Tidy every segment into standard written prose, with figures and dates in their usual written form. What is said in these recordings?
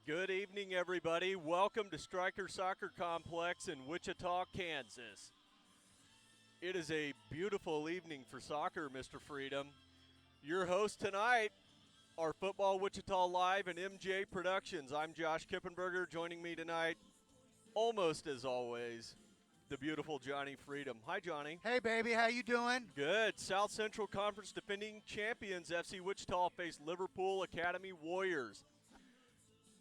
Good evening, everybody. Welcome to Stryker Soccer Complex in Wichita, Kansas. It is a beautiful evening for soccer, Mr. Freedom. Your host tonight are Football Wichita Live and MJ Productions. I'm Josh Kippenberger. Joining me tonight, almost as always, the beautiful Johnny Freedom. Hi, Johnny. Hey, baby. How you doing? Good. South Central Conference defending champions FC Wichita face Liverpool Academy Warriors.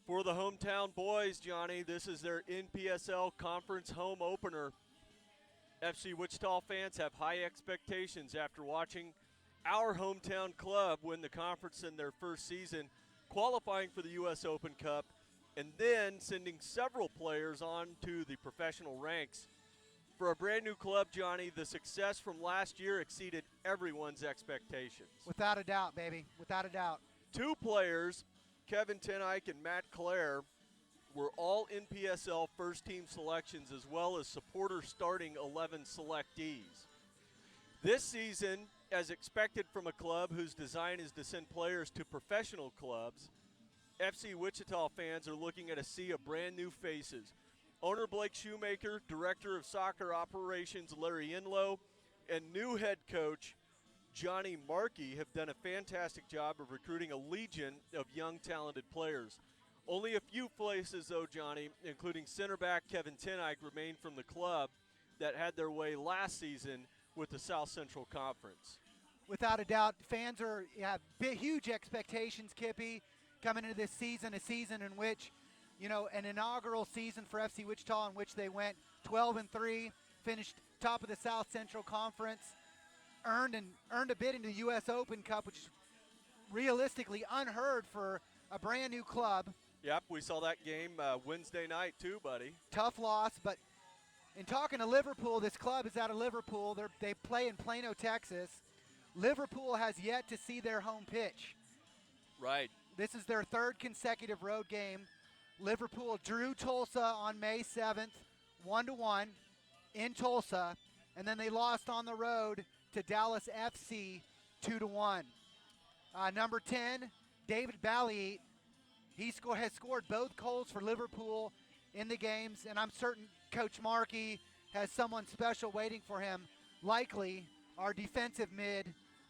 For the hometown boys, Johnny, this is their NPSL Conference home opener. FC Wichita fans have high expectations after watching our hometown club win the conference in their first season, qualifying for the U.S. Open Cup, and then sending several players on to the professional ranks. For a brand new club, Johnny, the success from last year exceeded everyone's expectations. Without a doubt, baby. Without a doubt. Two players, Kevin Tenike and Matt Clare, were all NPSL first-team selections as well as supporter starting 11 selectees. This season, as expected from a club whose design is to send players to professional clubs, FC Wichita fans are looking at a sea of brand-new faces. Owner Blake Shoemaker, Director of Soccer Operations Larry Enlow, and new head coach Johnny Markey have done a fantastic job of recruiting a legion of young, talented players. Only a few places, though, Johnny, including center back Kevin Tenike, remain from the club that had their way last season with the South Central Conference. Without a doubt, fans have huge expectations, Kippy, coming into this season, a season in which, an inaugural season for FC Wichita in which they went 12-3, finished top of the South Central Conference, earned a bid into the U.S. Open Cup, which is realistically unheard for a brand new club. Yep, we saw that game Wednesday night too, buddy. Tough loss, but in talking to Liverpool, this club is out of Liverpool. They play in Plano, Texas. Liverpool has yet to see their home pitch. Right. This is their third consecutive road game. Liverpool drew Tulsa on May 7th, 1-1 in Tulsa, and then they lost on the road to Dallas FC 2-1. Number 10, David Balliet, he has scored both goals for Liverpool in the games, and I'm certain Coach Markey has someone special waiting for him, likely our defensive mid,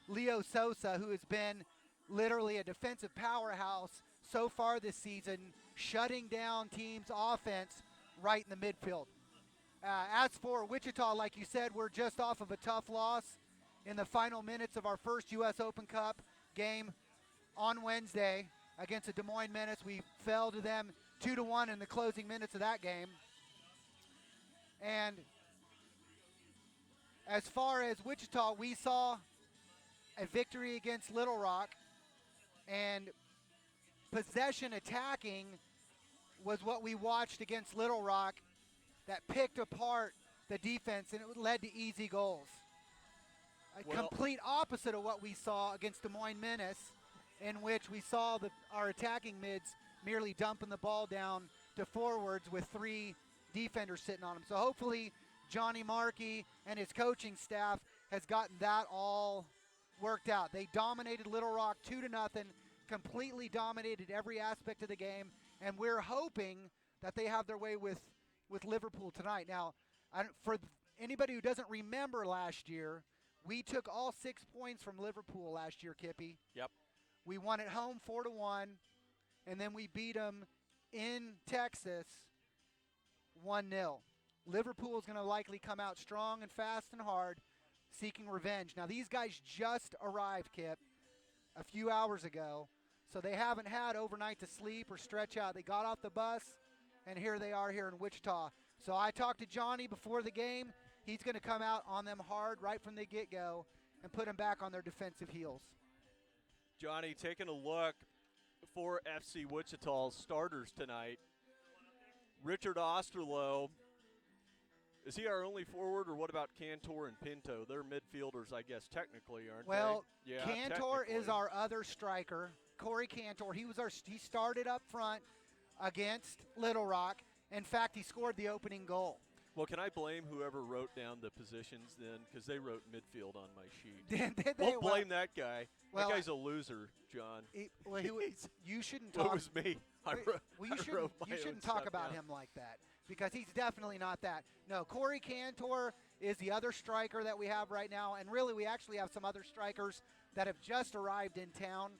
Leo Sosa, who has been literally a defensive powerhouse so far this season, shutting down teams' offense right in the midfield. As for Wichita, like you said, we're just off of a tough loss in the final minutes of our first U.S. Open Cup game on Wednesday against the Des Moines Menace. We fell to them 2-1 in the closing minutes of that game. And as far as Wichita, we saw a victory against Little Rock, and possession attacking was what we watched against Little Rock that picked apart the defense, and it led to easy goals. Complete opposite of what we saw against Des Moines Menace, in which we saw our attacking mids merely dumping the ball down to forwards with three defenders sitting on them. So hopefully Johnny Markey and his coaching staff has gotten that all worked out. They dominated Little Rock 2-0, completely dominated every aspect of the game, and we're hoping that they have their way with Liverpool tonight. Now, for anybody who doesn't remember last year, we took all 6 points from Liverpool last year, Kippy. Yep. We won at home 4-1, and then we beat them in Texas 1-0. Liverpool is going to likely come out strong and fast and hard, seeking revenge. Now, these guys just arrived, Kip, a few hours ago, so they haven't had overnight to sleep or stretch out. They got off the bus, and here they are here in Wichita. So I talked to Johnny before the game. He's going to come out on them hard right from the get-go and put them back on their defensive heels. Johnny, taking a look for FC Wichita's starters tonight, Richard Osterloh, is he our only forward, or what about Cantor and Pinto? They're midfielders, I guess, technically, aren't they? Yeah, Cantor is our other striker. Corey Cantor, he started up front against Little Rock. In fact, he scored the opening goal. Well, can I blame whoever wrote down the positions then? Because they wrote midfield on my sheet. Did they? Won't blame that guy. Well, that guy's a loser, John. You shouldn't talk. It was me. Well, I wrote my you own shouldn't talk stuff about down. him like that because he's definitely not that. No, Corey Cantor is the other striker that we have right now, and really we actually have some other strikers that have just arrived in town.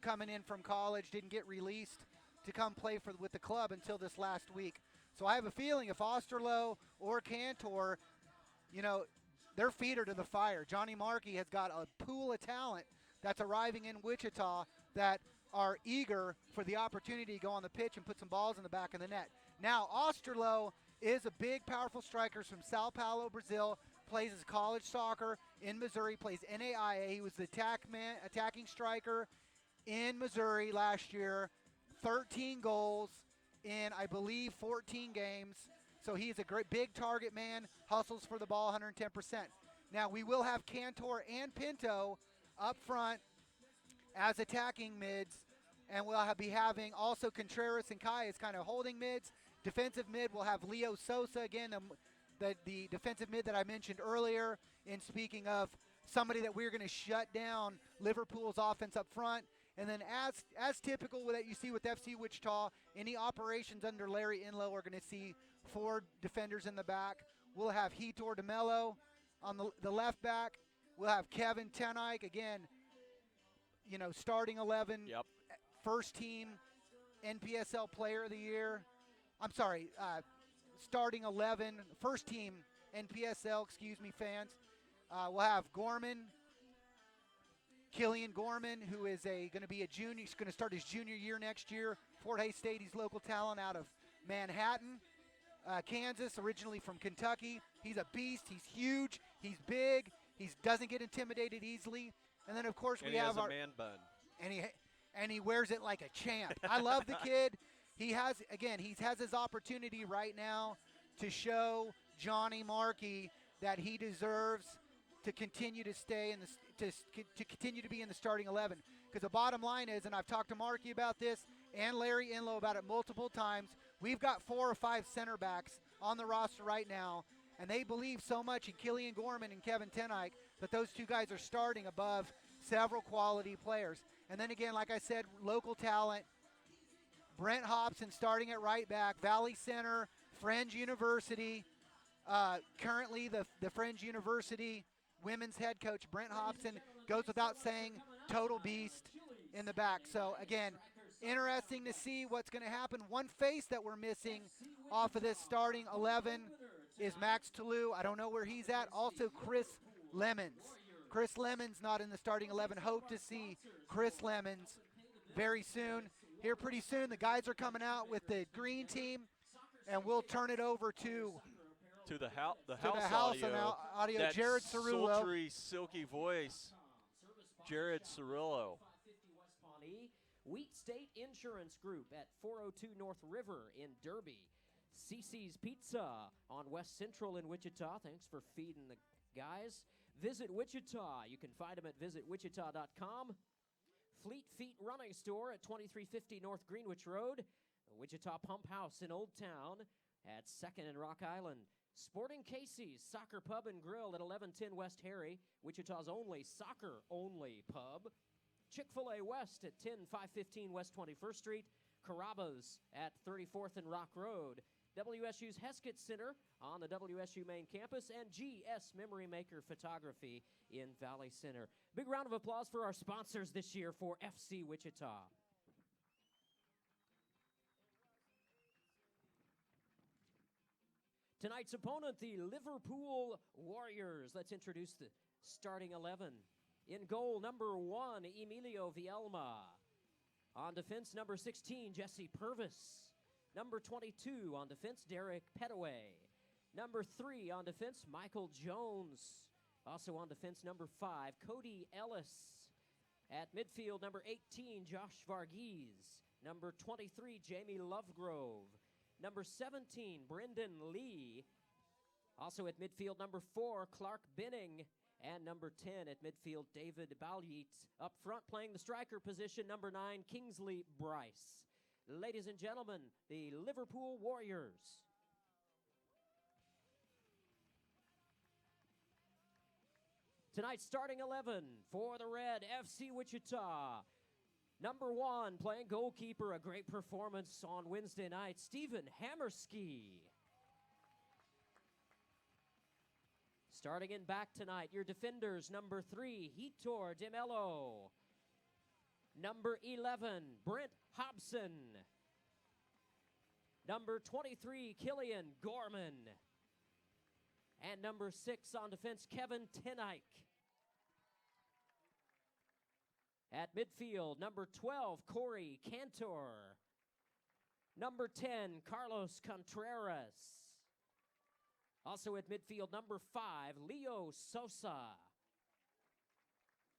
Coming in from college, didn't get released to come play with the club until this last week. So I have a feeling if Osterloh or Cantor, their feet are to the fire. Johnny Markey has got a pool of talent that's arriving in Wichita that are eager for the opportunity to go on the pitch and put some balls in the back of the net. Now, Osterloh is a big, powerful striker from Sao Paulo, Brazil, plays his college soccer in Missouri, plays NAIA. He was the attacking striker in Missouri last year, 13 goals in, I believe, 14 games. So he's a great big target man, hustles for the ball 110%. Now, we will have Cantor and Pinto up front as attacking mids, and we'll be having also Contreras and Kai as kind of holding mids. Defensive mid, we'll have Leo Sosa, again, the defensive mid that I mentioned earlier in speaking of somebody that we're going to shut down Liverpool's offense up front. And then as typical that you see with FC Wichita, any operations under Larry Inlow are going to see 4 defenders in the back. We'll have Hitor DeMello on the left back. We'll have Kevin Tenike, again, starting 11, Yep. first team NPSL player of the year. I'm sorry, starting 11, first team NPSL, fans. We'll have Killian Gorman, who is going to be a junior. He's going to start his junior year next year. Fort Hays State, he's local talent out of Manhattan, Kansas, originally from Kentucky. He's a beast. He's huge. He's big. He doesn't get intimidated easily. And then, of course, we have our man bun. And he wears it like a champ. I love the kid. He has his opportunity right now to show Johnny Markey that he deserves to continue to stay in to continue to be in the starting 11. Because the bottom line is, and I've talked to Markey about this and Larry Inlow about it multiple times, we've got 4 or 5 center backs on the roster right now, and they believe so much in Killian Gorman and Kevin Tenike that those 2 guys are starting above several quality players. And then again, like I said, local talent. Brent Hobson starting at right back, Valley Center, Friends University. Currently the Friends University women's head coach, Brent Hobson, goes without saying, total beast in the back. So again, interesting to see what's going to happen. One face that we're missing off of this starting 11 is Max Toulouse. I don't know where he's at. Also Chris Lemons. Chris Lemons not in the starting 11. Hope to see Chris Lemons very soon. Here pretty soon, the guys are coming out with the green team, and we'll turn it over to the house audio. That Jared Cerullo. Sultry, silky voice. Jared Cerullo. Wheat State Insurance Group at 402 North River in Derby. CC's Pizza on West Central in Wichita. Thanks for feeding the guys. Visit Wichita. You can find them at visitwichita.com. Fleet Feet Running Store at 2350 North Greenwich Road. Wichita Pump House in Old Town at 2nd and Rock Island. Sporting Casey's Soccer Pub and Grill at 1110 West Harry, Wichita's only soccer-only pub. Chick-fil-A West at 10515 West 21st Street. Carrabba's at 34th and Rock Road. WSU's Heskett Center on the WSU main campus, and GS Memory Maker Photography in Valley Center. Big round of applause for our sponsors this year for FC Wichita. Tonight's opponent, the Liverpool Warriors. Let's introduce the starting 11. In goal, number 1, Emilio Vielma. On defense, number 16, Jesse Purvis. Number 22 on defense, Derek Petaway. Number 3 on defense, Michael Jones. Also on defense, number 5, Cody Ellis. At midfield, number 18, Josh Varghese. Number 23, Jamie Lovegrove. Number 17, Brendan Lee. Also at midfield, number 4, Clark Benning. And number 10 at midfield, David Balyit. Up front, playing the striker position, number 9, Kingsley Bryce. Ladies and gentlemen, the Liverpool Warriors. Tonight's starting 11 for the Red FC Wichita. Number 1, playing goalkeeper, a great performance on Wednesday night, Stephen Hammerski. Starting in back tonight, your defenders, number 3, Hitor de Mello. Number 11, Brent Hobson. Number 23, Killian Gorman. And number 6 on defense, Kevin Tenike. At midfield, number 12, Corey Cantor. Number 10, Carlos Contreras. Also at midfield, number 5, Leo Sosa.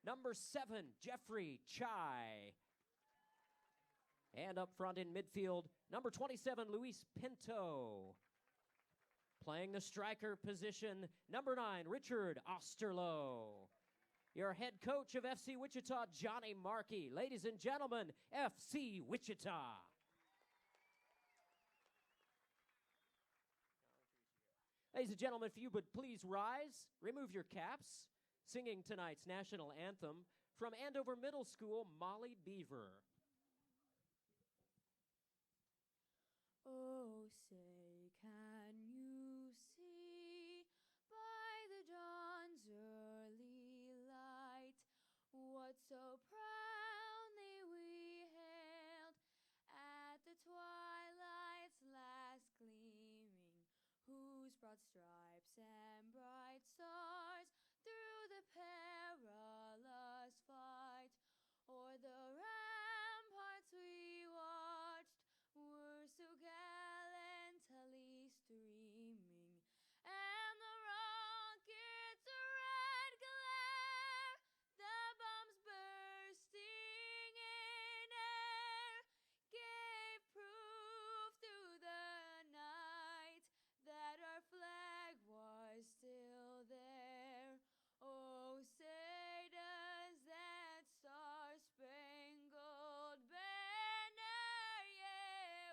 Number 7, Jeffrey Chai. And up front in midfield, number 27, Luis Pinto. Playing the striker position, number 9, Richard Osterloh. Your head coach of FC Wichita, Johnny Markey. Ladies and gentlemen, FC Wichita. Ladies and gentlemen, if you would please rise, remove your caps. Singing tonight's national anthem from Andover Middle School, Molly Beaver. Oh, say, can you see by the dawn's early light what so proudly we hailed at the twilight's last gleaming, whose broad stripes and bright stars through the perilous fight o'er the ramparts we watched were so gallantly streaming, and the rocket's red glare, the bombs bursting in air, gave proof through the night that our flag was still there. Oh, say does that star-spangled banner yet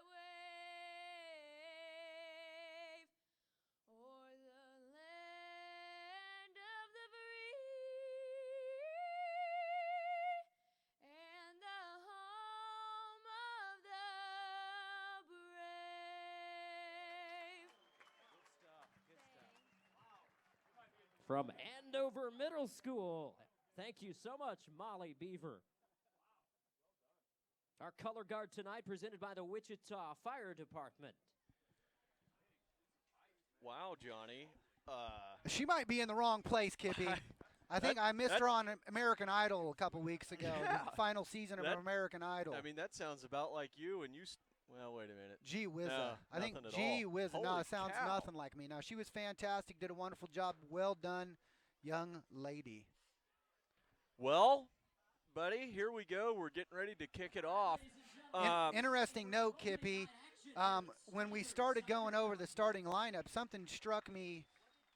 wave o'er the land of the free and the home of the brave. From Andover Middle School. Thank you so much, Molly Beaver. Our color guard tonight presented by the Wichita Fire Department. Wow, Johnny. She might be in the wrong place, Kippy. I think I missed her on American Idol a couple weeks ago, Yeah. the final season of American Idol. I mean, that sounds about like you, and you. Well, wait a minute. Gee whiz. No, I think nothing at gee all. whiz. No, Holy it sounds cow. nothing like me. No, she was fantastic. Did a wonderful job. Well done, young lady. Well, buddy, here we go. We're getting ready to kick it off. Interesting note, Kippy. When we started going over the starting lineup, something struck me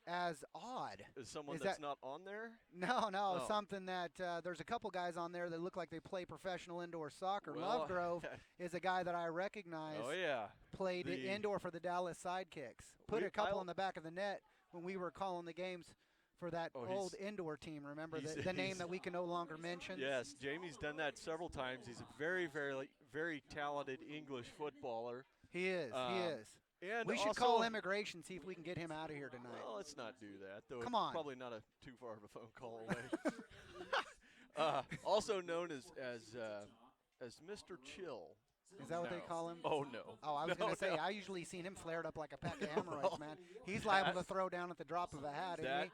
as odd. Is someone is that's that- not on there? No, Oh. something that there's a couple guys on there that look like they play professional indoor soccer. Well, Lovegrove is a guy that I recognize. Oh, yeah. Played The- indoor for the Dallas Sidekicks. Put We- a couple I'll- on the back of the net when we were calling the games for that Oh, old indoor team. Remember he's- the name he's- that we can no longer mention? Yes, Jamie's done that several times. He's a very, very, very talented English footballer. He is. He is. And We should also, call immigration, see if we can get him out of here tonight. Well, let's not do that. Though Come it's on. probably not too far of a phone call away. Also known as Mr. Chill. Is that what they No. call him? Oh no. Oh, I was No, going to say, no. I usually seen him flared up like a pack of hemorrhoids, man. He's liable to throw down at the drop of a hat, isn't he?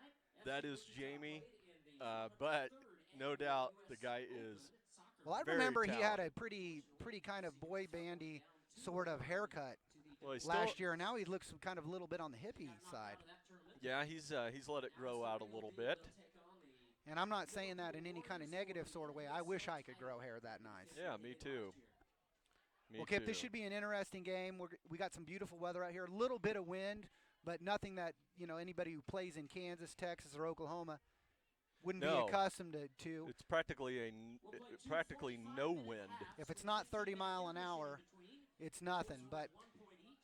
That is Jamie, but no doubt the guy is. Well, I very remember he had talented. a pretty kind of boy bandy sort of haircut Well, he's last still, year, and now he looks kind of a little bit on the hippie side. Yeah, he's let it grow out a little bit. And I'm not saying that in any kind of negative sort of way. I wish I could grow hair that nice. Yeah, me too. Me Well, Kip, too. this should be an interesting game. We got some beautiful weather out here. A little bit of wind, but nothing that anybody who plays in Kansas, Texas, or Oklahoma wouldn't No. be accustomed to. It's practically practically no wind. If it's not 30 mile an hour, it's nothing. But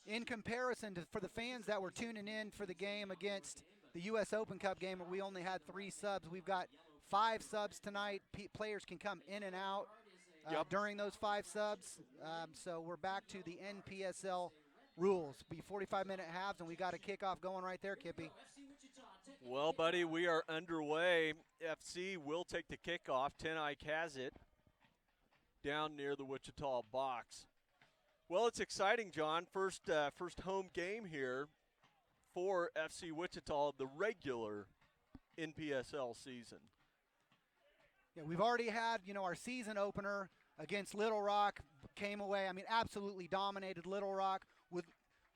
in comparison to for the fans that were tuning in for the game against the U.S. Open Cup game where we only had 3 subs, we've got 5 subs tonight. Players can come in and out. during those 5 subs. So we're back to the NPSL rules. Be 45-minute halves, and we got a kickoff going right there, Kippy. Well, buddy, we are underway. FC will take the kickoff. Ten Eyck has it down near the Wichita box. Well, it's exciting, John. First home game here for FC Wichita, the regular NPSL season. Yeah, we've already had, our season opener against Little Rock. Came away, absolutely dominated Little Rock.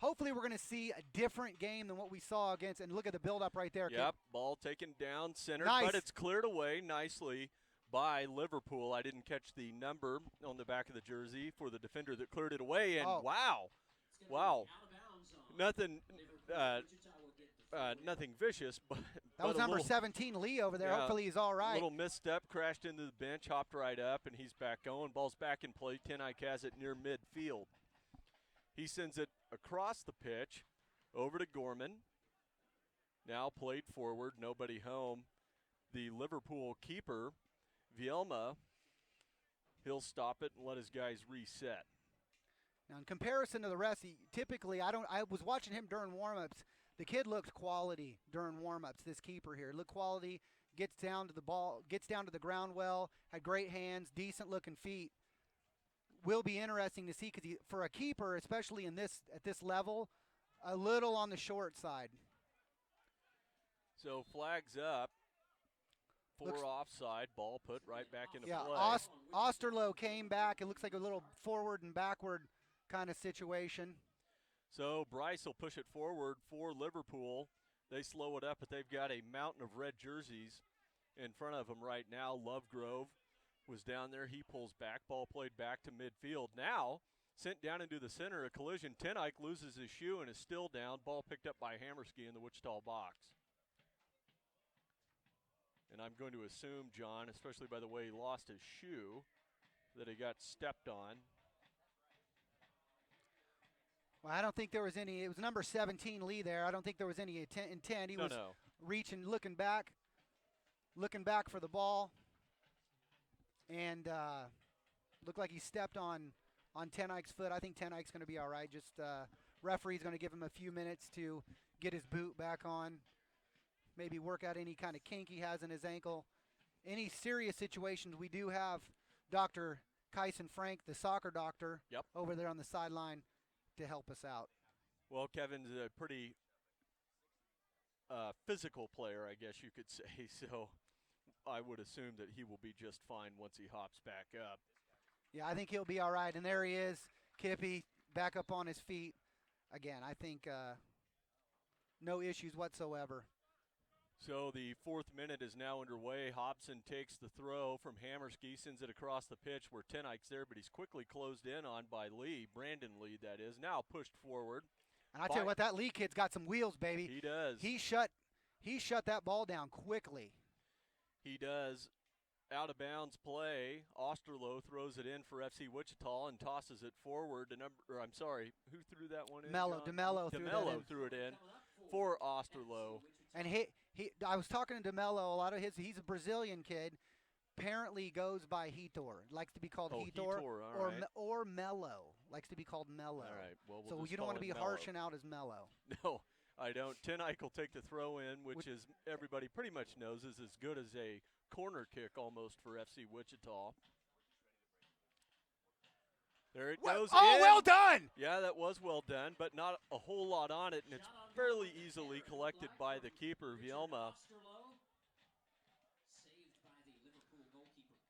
Hopefully we're going to see a different game than what we saw against, and look at the build-up right there. Yep, ball taken down center, nice. But it's cleared away nicely by Liverpool. I didn't catch the number on the back of the jersey for the defender that cleared it away, and wow. Nothing nothing vicious, but that was number 17, Lee, over there. Yeah, hopefully he's all right. Little misstep, crashed into the bench, hopped right up, and he's back going. Ball's back in play. Ten Eyck has it near midfield. He sends it across the pitch over to Gorman. Now played forward, nobody home. The Liverpool keeper, Vielma, he'll stop it and let his guys reset. Now, in comparison to the rest, I was watching him during warm-ups. The kid looked quality during warm-ups, this keeper here. Looked quality, gets down to the ball, gets down to the ground well, had great hands, decent-looking feet. Will be interesting to see because for a keeper, especially at this level, a little on the short side. So flags up for offside. Ball put right back into play. Osterloh came back. It looks like a little forward and backward kind of situation. So Bryce will push it forward for Liverpool. They slow it up, but they've got a mountain of red jerseys in front of them right now. Lovegrove was down there. He pulls back. Ball played back to midfield. Now sent down into the center. A collision. Ten Eyck loses his shoe and is still down. Ball picked up by Hammerski in the Wichita box. And I'm going to assume, John, especially by the way he lost his shoe, that he got stepped on. Well, I don't think there was any. It was number 17, Lee, there. I don't think there was any intent. He was reaching, looking back for the ball. And looked like he stepped on Ten Eyck's foot. I think Ten Eyck's going to be all right. Just referee's going to give him a few minutes to get his boot back on, maybe work out any kind of kink he has in his ankle. Any serious situations, we do have Dr. Kyson Frank, the soccer doctor, over there on the sideline to help us out. Well, Kevin's a pretty physical player, I guess you could say, so I would assume that he will be just fine once he hops back up. Yeah, I think he'll be all right. And there he is, Kippy, back up on his feet. Again, I think no issues whatsoever. So the 4th minute is now underway. Hobson takes the throw from Hammerski, sends it across the pitch where Ten Eyck's there, but he's quickly closed in on by Lee, Brandon Lee, that is. Now pushed forward. And I tell you what, that Lee kid's got some wheels, baby. He does. He shut that ball down quickly. He does. Out of bounds play. Osterloh throws it in for FC Wichita and tosses it forward to who threw that one in? DeMello threw it in for Osterloh. And I was talking to DeMello, he's a Brazilian kid. Apparently goes by Hitor. Likes to be called Hitor. Or Mello. Likes to be called Mello. All right. Well, so you don't want to be harshing out as Mello. No, I don't. Ten Eyck will take the throw in, which is everybody pretty much knows is as good as a corner kick almost for FC Wichita. There it goes in. Oh, well done! Yeah, that was well done, but not a whole lot on it, and it's fairly easily collected by the keeper, Vielma.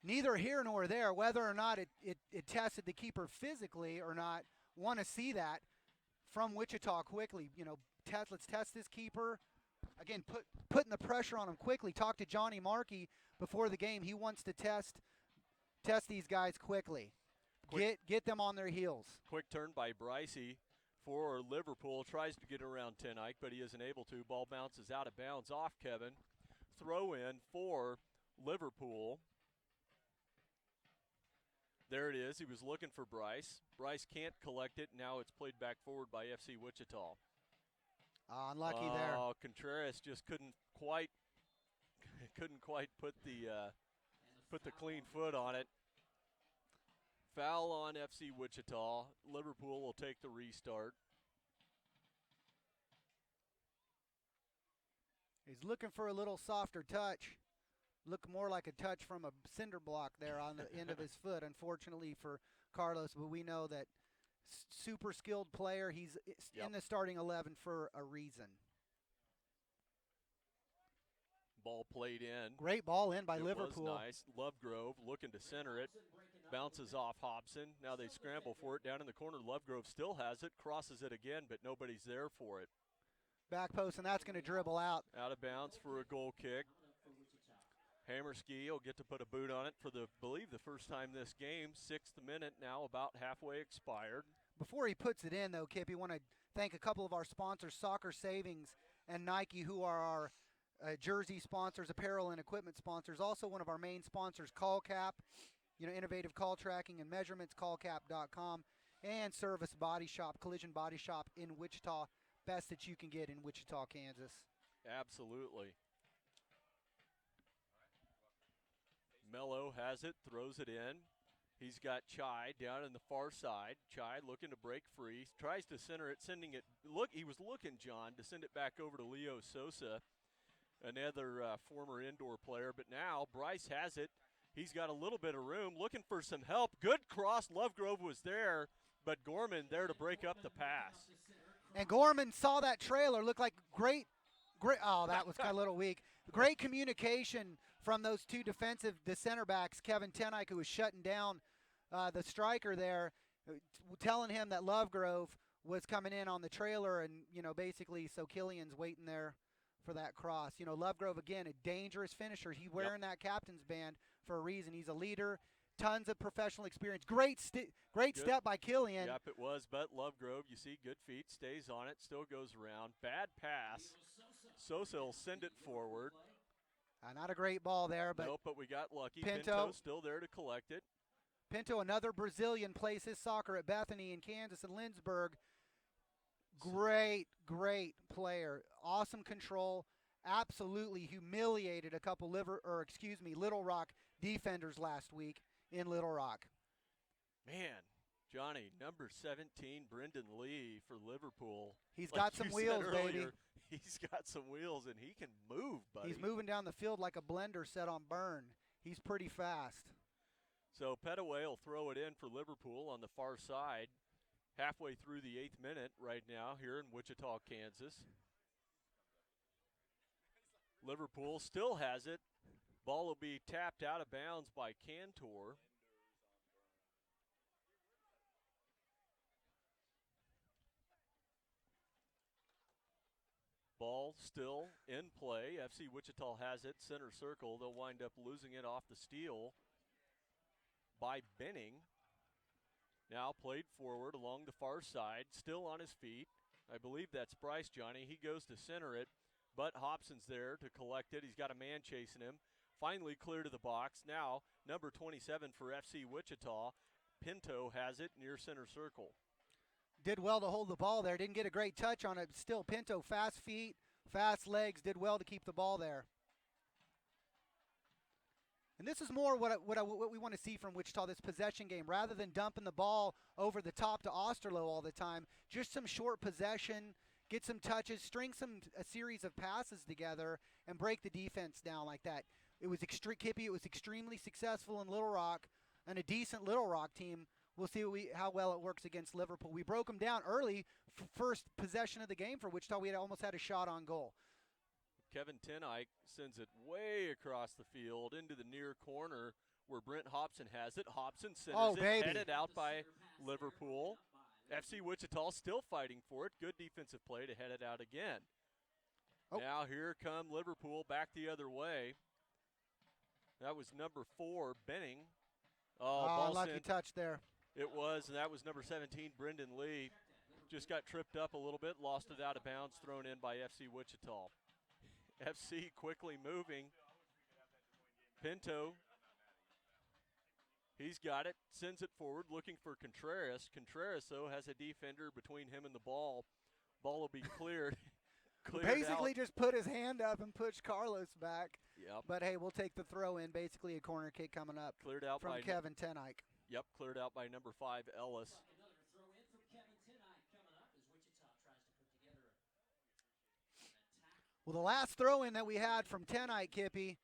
Neither here nor there, whether or not it tested the keeper physically or not, want to see that from Wichita quickly. Let's test this keeper. Again, putting the pressure on him quickly. Talk to Johnny Markey before the game. He wants to test these guys quickly. Get them on their heels. Quick turn by Brycey for Liverpool. Tries to get around Ten Eyck, but he isn't able to. Ball bounces out of bounds off Kevin. Throw in for Liverpool. There it is. He was looking for Bryce. Bryce can't collect it. Now it's played back forward by FC Wichita. Unlucky there. Contreras just couldn't quite put the clean foot on it. Foul on FC Wichita. Liverpool will take the restart. He's looking for a little softer touch. Look more like a touch from a cinder block there on the end of his foot, unfortunately for Carlos, but we know that super skilled player. He's in the starting 11 for a reason. Ball played in. Great ball in by It Liverpool. was nice. Lovegrove looking to center it. Bounces off Hobson. Now they scramble for it down in the corner. Lovegrove still has it, crosses it again, but nobody's there for it. Back post, and that's going to dribble out. Out of bounds for a goal kick. Hammerski will get to put a boot on it for believe the first time this game. 6th minute now, about halfway expired. Before he puts it in, though, Kip, we want to thank a couple of our sponsors, Soccer Savings and Nike, who are our jersey sponsors, apparel and equipment sponsors. Also one of our main sponsors, CallCap, innovative call tracking and measurements, callcap.com, and Service Body Shop, Collision Body Shop in Wichita. Best that you can get in Wichita, Kansas. Absolutely. Mello has it, throws it in. He's got Chai down in the far side. Chai looking to break free, tries to center it, sending it. He was looking, John, to send it back over to Leo Sosa, another former indoor player. But now Bryce has it. He's got a little bit of room, looking for some help. Good cross. Lovegrove was there, but Gorman there to break up the pass. And Gorman saw that trailer, looked like great. Oh, that was kind of a little weak. Great communication from those two the center backs, Kevin Tenike, who was shutting down the striker there, telling him that Lovegrove was coming in on the trailer, and basically so Killian's waiting there for that cross. Lovegrove, again, a dangerous finisher. He's wearing that captain's band for a reason. He's a leader. Tons of professional experience. Great step by Killian. Yep, it was, but Lovegrove, you see, good feet, stays on it, still goes around. Bad pass. Sosa will send it forward. Not a great ball there, but nope, but we got lucky. Pinto still there to collect it. Pinto, another Brazilian, plays his soccer at Bethany in Kansas and Lindsborg. Great player. Awesome control. Absolutely humiliated a couple Little Rock defenders last week in Little Rock. Man, Johnny, number 17, Brendan Lee for Liverpool. He's got some wheels, baby. He's got some wheels, and he can move, buddy. He's moving down the field like a blender set on burn. He's pretty fast. So Petaway will throw it in for Liverpool on the far side. Halfway through the 8th minute right now here in Wichita, Kansas. Liverpool still has it. Ball will be tapped out of bounds by Cantor. Ball still in play. FC Wichita has it, center circle. They'll wind up losing it off the steal by Benning. Now played forward along the far side, still on his feet. I believe that's Bryce, Johnny. He goes to center it, but Hobson's there to collect it. He's got a man chasing him. Finally clear to the box. Now, number 27 for FC Wichita. Pinto has it near center circle. Did well to hold the ball there. Didn't get a great touch on it. Still, Pinto, fast feet, fast legs, did well to keep the ball there. And this is more what we want to see from Wichita, this possession game. Rather than dumping the ball over the top to Osterloh all the time, just some short possession, get some touches, string a series of passes together, and break the defense down like that. It was Kippy, it was extremely successful in Little Rock, and a decent Little Rock team. We'll see how well it works against Liverpool. We broke them down early, first possession of the game for Wichita. We almost had a shot on goal. Kevin Tenike sends it way across the field into the near corner where Brent Hobson has it. Hobson centers it, headed out by Liverpool. FC Wichita still fighting for it. Good defensive play to head it out again. Now here come Liverpool back the other way. That was number 4, Benning. Lucky touch there. It was, and that was number 17, Brendan Lee. Just got tripped up a little bit, lost it out of bounds, thrown in by FC Wichita. FC quickly moving. Pinto, he's got it, sends it forward, looking for Contreras. Contreras, though, has a defender between him and the ball. Ball will be cleared. Basically out. Just put his hand up and push Carlos back. Yep. But, hey, we'll take the throw in. Basically a corner kick coming up cleared out from by Kevin Tenike. Yep, cleared out by number 5, Ellis. Another throw in from Kevin Tennite coming up as Wichita tries to put together an attack. Well, the last throw in that we had from Tennite, Kippy,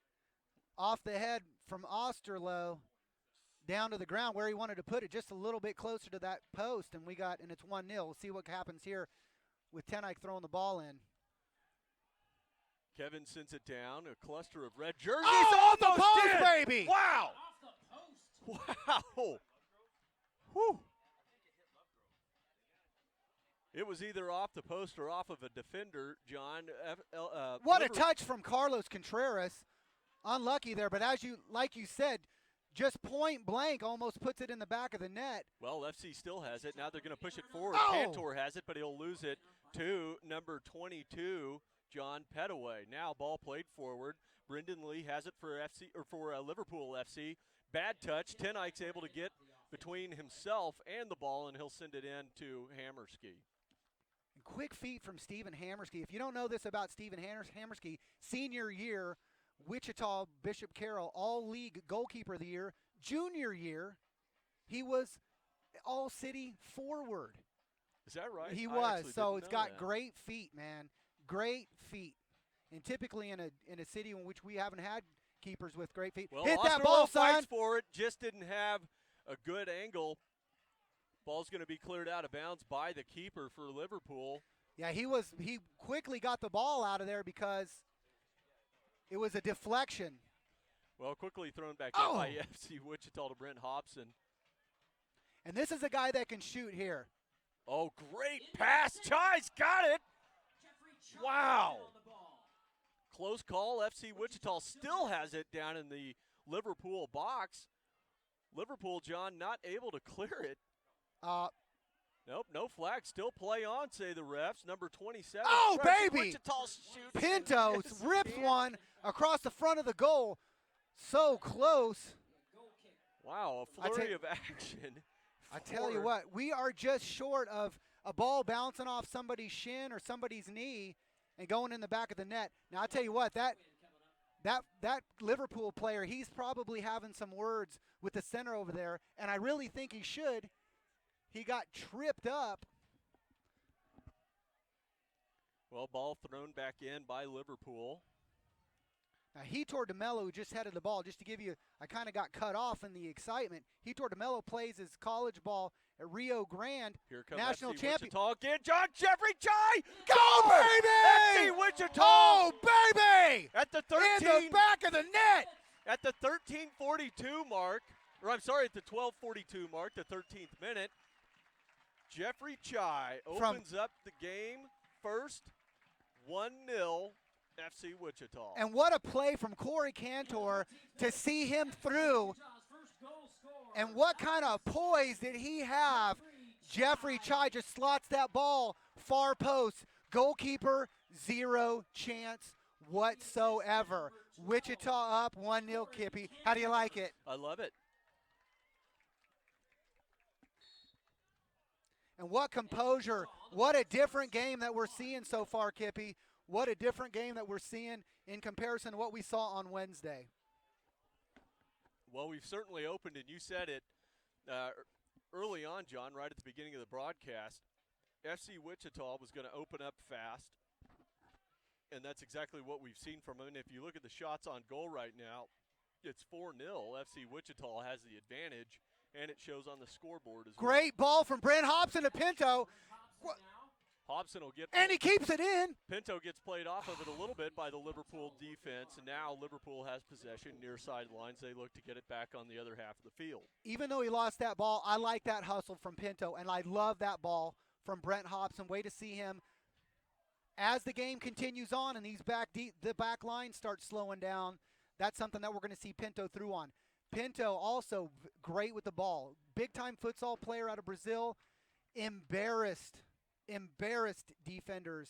off the head from Osterloh down to the ground where he wanted to put it, just a little bit closer to that post, and it's 1-0. We'll see what happens here with Tennite throwing the ball in. Kevin sends it down. A cluster of red jerseys. Oh, off the Almost post, did. baby! Wow! Off the post. Wow! Whew! It was either off the post or off of a defender, John. What a touch from Carlos Contreras. Unlucky there, but like you said, just point blank almost puts it in the back of the net. Well, FC still has it. Now they're going to push it forward. Oh! Cantor has it, but he'll lose it to number 22, John Petaway. Now ball played forward. Brendan Lee has it for Liverpool FC. Bad touch. Tennite's able to get between himself and the ball, and he'll send it in to Hammerski. Quick feet from Stephen Hammerski. If you don't know this about Stephen Hammerski, senior year, Wichita Bishop Carroll All-League Goalkeeper of the Year. Junior year, he was All-City Forward. Is that right? He I was. actually So didn't it's know got that. great feet, man. Great feet. And typically in a city in which we haven't had keepers with great feet. Well, Hit that Osterloh ball, fights son. for it, just didn't have a good angle. Ball's going to be cleared out of bounds by the keeper for Liverpool. Yeah, he quickly got the ball out of there because it was a deflection. Well, quickly thrown back Oh! in by FC Wichita to Brent Hobson. And this is a guy that can shoot here. Oh, great pass. Chai's got it. Jeffrey Chai Wow. on the ball. Close call. FC Wichita still has it down in the Liverpool box. Liverpool, John, not able to clear it. Nope, no flag. Still play on, say the refs. Number 27. Oh, FC baby! Wichita shoots and Pinto misses. rips Man. one across the front of the goal. So close. Goal kick. Wow, a I flurry tell- of action. I tell you for- what, we are just short of a ball bouncing off somebody's shin or somebody's knee and going in the back of the net. Now, I tell you what, that Liverpool player, he's probably having some words with the center over there, and I really think he should. He got tripped up. Well, ball thrown back in by Liverpool. Now, Hitor DeMello, who just headed the ball, just to give you, I kind of got cut off in the excitement. Hitor DeMello plays his college ball at Rio Grande. Here comes National FC champion. Wichita again. John Jeffrey Chai. Go, baby! FC Wichita. Oh, baby! At the In 13. the back of the net! At the 13:42 mark, or I'm sorry, at the 12:42 mark, the 13th minute, Jeffrey Chai opens up the game first, 1-0 FC Wichita. And what a play from Corey Cantor to see him through. Wichita's first goal scored. And what kind of poise did he have? Jeffrey Chai just slots that ball far post. Goalkeeper, zero chance whatsoever. Wichita up 1-0, Kippy. How do you like it? I love it. And what composure. What a different game that we're seeing so far, Kippy. What a different game that we're seeing in comparison to what we saw on Wednesday. Well, we've certainly opened, and you said it early on, John, right at the beginning of the broadcast. FC Wichita was going to open up fast, and that's exactly what we've seen from them. And if you look at the shots on goal right now, it's 4-0. FC Wichita has the advantage, and it shows on the scoreboard as well. Great ball from Brent Hobson to Pinto. Hobson now. Hobson will get And he keeps it in. Pinto gets played off of it a little bit by the Liverpool defense, and now Liverpool has possession near sidelines. They look to get it back on the other half of the field. Even though he lost that ball, I like that hustle from Pinto, and I love that ball from Brent Hobson. Way to see him as the game continues on and the back line starts slowing down. That's something that we're going to see Pinto through on. Pinto also great with the ball. Big-time futsal player out of Brazil. Embarrassed defenders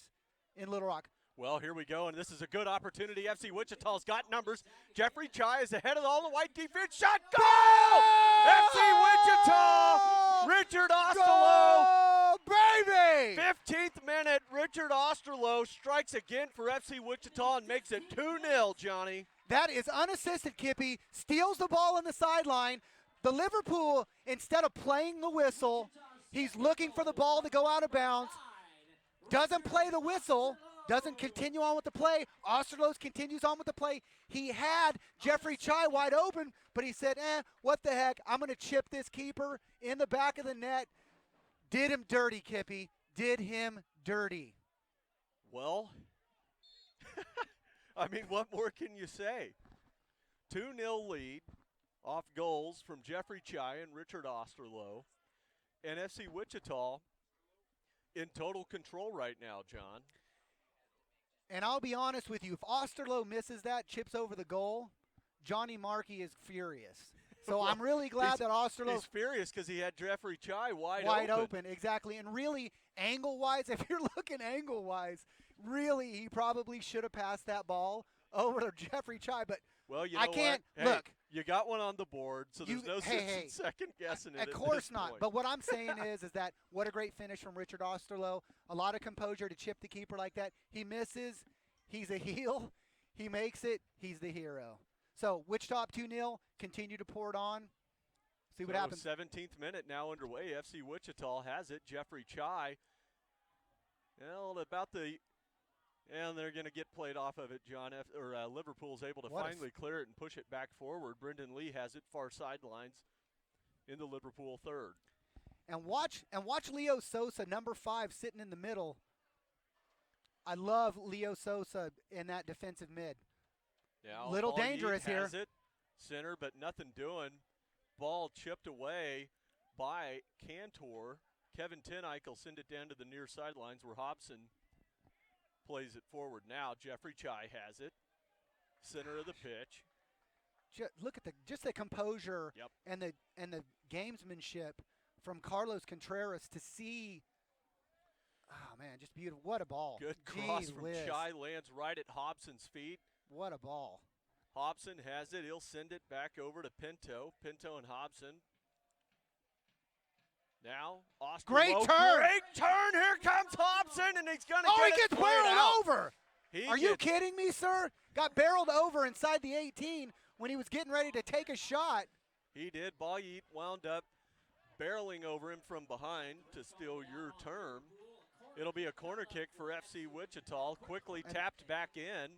in Little Rock. Well, here we go, and this is a good opportunity. FC Wichita's got numbers. Jeffrey Chai is ahead of all the white defense. Shot, goal! FC Wichita! Richard Osterloh! Go, baby! 15th minute, Richard Osterloh strikes again for FC Wichita and makes it 2-0, Johnny. That is unassisted, Kippy. Steals the ball on the sideline, The Liverpool, instead of playing the whistle, he's looking for the ball to go out of bounds, doesn't play the whistle, doesn't continue on with the play. Osterlos continues on with the play. He had Jeffrey Chai wide open, but he said, what the heck, I'm going to chip this keeper in the back of the net. Did him dirty, Kippy. Did him dirty. Well, I mean, what more can you say? 2-0 lead off goals from Jeffrey Chai and Richard Osterloh. And FC Wichita in total control right now, John. And I'll be honest with you, if Osterloh misses that, chips over the goal, Johnny Markey is furious. So I'm really glad that Osterloh. He's furious because he had Jeffrey Chai wide open. Exactly. And really, angle-wise, if you're looking angle-wise, really he probably should have passed that ball over to Jeffrey Chai. But well, you know I can't what? Hey, look. You got one on the board, so there's no sense in second guessing it. Of course not. Point. But what I'm saying is that what a great finish from Richard Osterloh. A lot of composure to chip the keeper like that. He misses. He's a heel. He makes it. He's the hero. So Wichita 2-0. Continue to pour it on. See what happens. 17th minute now underway. FC Wichita has it. Jeffrey Chai. Well, and they're going to get played off of it, John. Liverpool's able to finally clear it and push it back forward. Brendan Lee has it far sidelines in the Liverpool third. And watch Leo Sosa, number 5, sitting in the middle. I love Leo Sosa in that defensive mid. Yeah, little dangerous here. Has it. Center, but nothing doing. Ball chipped away by Cantor. Kevin Tenike will send it down to the near sidelines where Hobson plays it forward. Now Jeffrey Chai has it. Center of the pitch. Look at the composure and the gamesmanship from Carlos Contreras to see. Oh man, just beautiful! What a ball! Good cross from Chai, lands right at Hobson's feet. What a ball! Hobson has it. He'll send it back over to Pinto. Pinto and Hobson. Now, Austin. Great turn! Great turn! Here comes Hobson, and he's going to get it. He gets barreled over! Are you kidding me, sir? Got barreled over inside the 18 when he was getting ready to take a shot. He did. Ball Yeet wound up barreling over him from behind to steal your term. It'll be a corner kick for FC Wichita. Quickly tapped back in.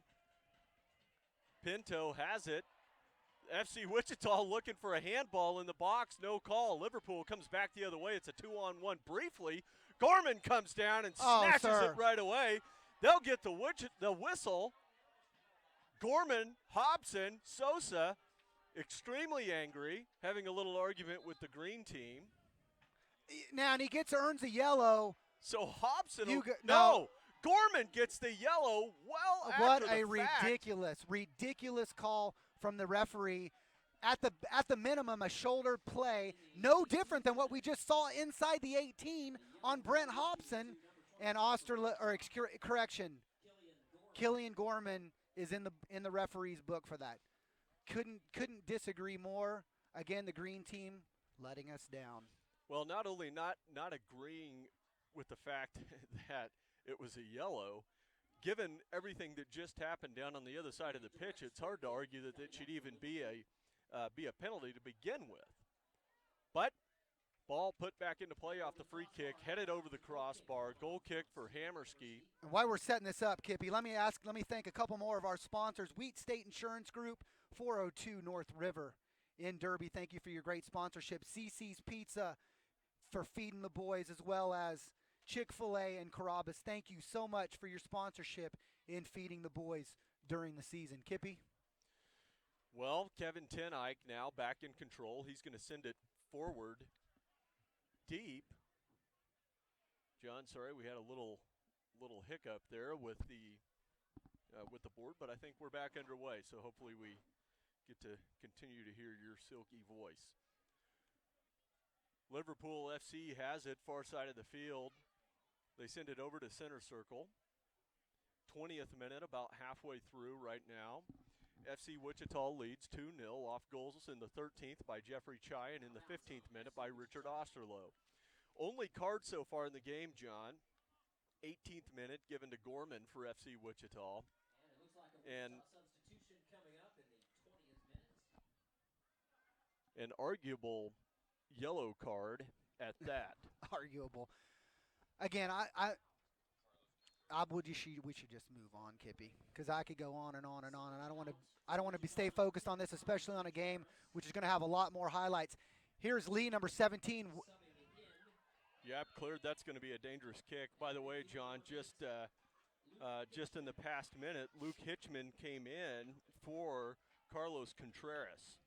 Pinto has it. FC Wichita looking for a handball in the box. No call. Liverpool comes back the other way. It's a 2-on-1 briefly. Gorman comes down and snatches it right away. They'll get the whistle. Gorman, Hobson, Sosa, extremely angry, having a little argument with the green team. Now, and he earns a yellow. So Hobson, no. Gorman gets the yellow What a ridiculous call from the referee. At the minimum, a shoulder play, no different than what we just saw inside the 18 on Brent Hobson. And Killian Gorman is in the referee's book for that. Couldn't disagree more. Again, the green team letting us down. Well, not only not agreeing with the fact that it was a yellow, given everything that just happened down on the other side of the pitch, it's hard to argue that it should even be a penalty to begin with. But ball put back into play off the free kick, headed over the crossbar, goal kick for Hammerski. And while we're setting this up, Kippy, let me thank a couple more of our sponsors. Wheat State Insurance Group, 402 North River in Derby. Thank you for your great sponsorship. CC's Pizza for feeding the boys, as well as Chick-fil-A and Carrabba's. Thank you so much for your sponsorship in feeding the boys during the season. Kippy? Well, Kevin Tenike now back in control. He's going to send it forward deep. John, sorry, we had a little hiccup there with the board, but I think we're back underway, so hopefully we get to continue to hear your silky voice. Liverpool FC has it far side of the field. They send it over to center circle. 20th minute, about halfway through right now. FC Wichita leads 2-0 off goals in the 13th by Jeffrey Chai and in the 15th minute by Richard Osterloh. Only card so far in the game, John. 18th minute given to Gorman for FC Wichita. And it looks like a substitution coming up in the 20th minute. an arguable yellow card at that. Arguable. Again, we should just move on, Kippy, because I could go on and on and on, and I don't want to stay focused on this, especially on a game which is going to have a lot more highlights. Here's Lee, number 17. Yep, cleared. That's going to be a dangerous kick. By the way, John, just in the past minute, Luke Hitchman came in for Carlos Contreras.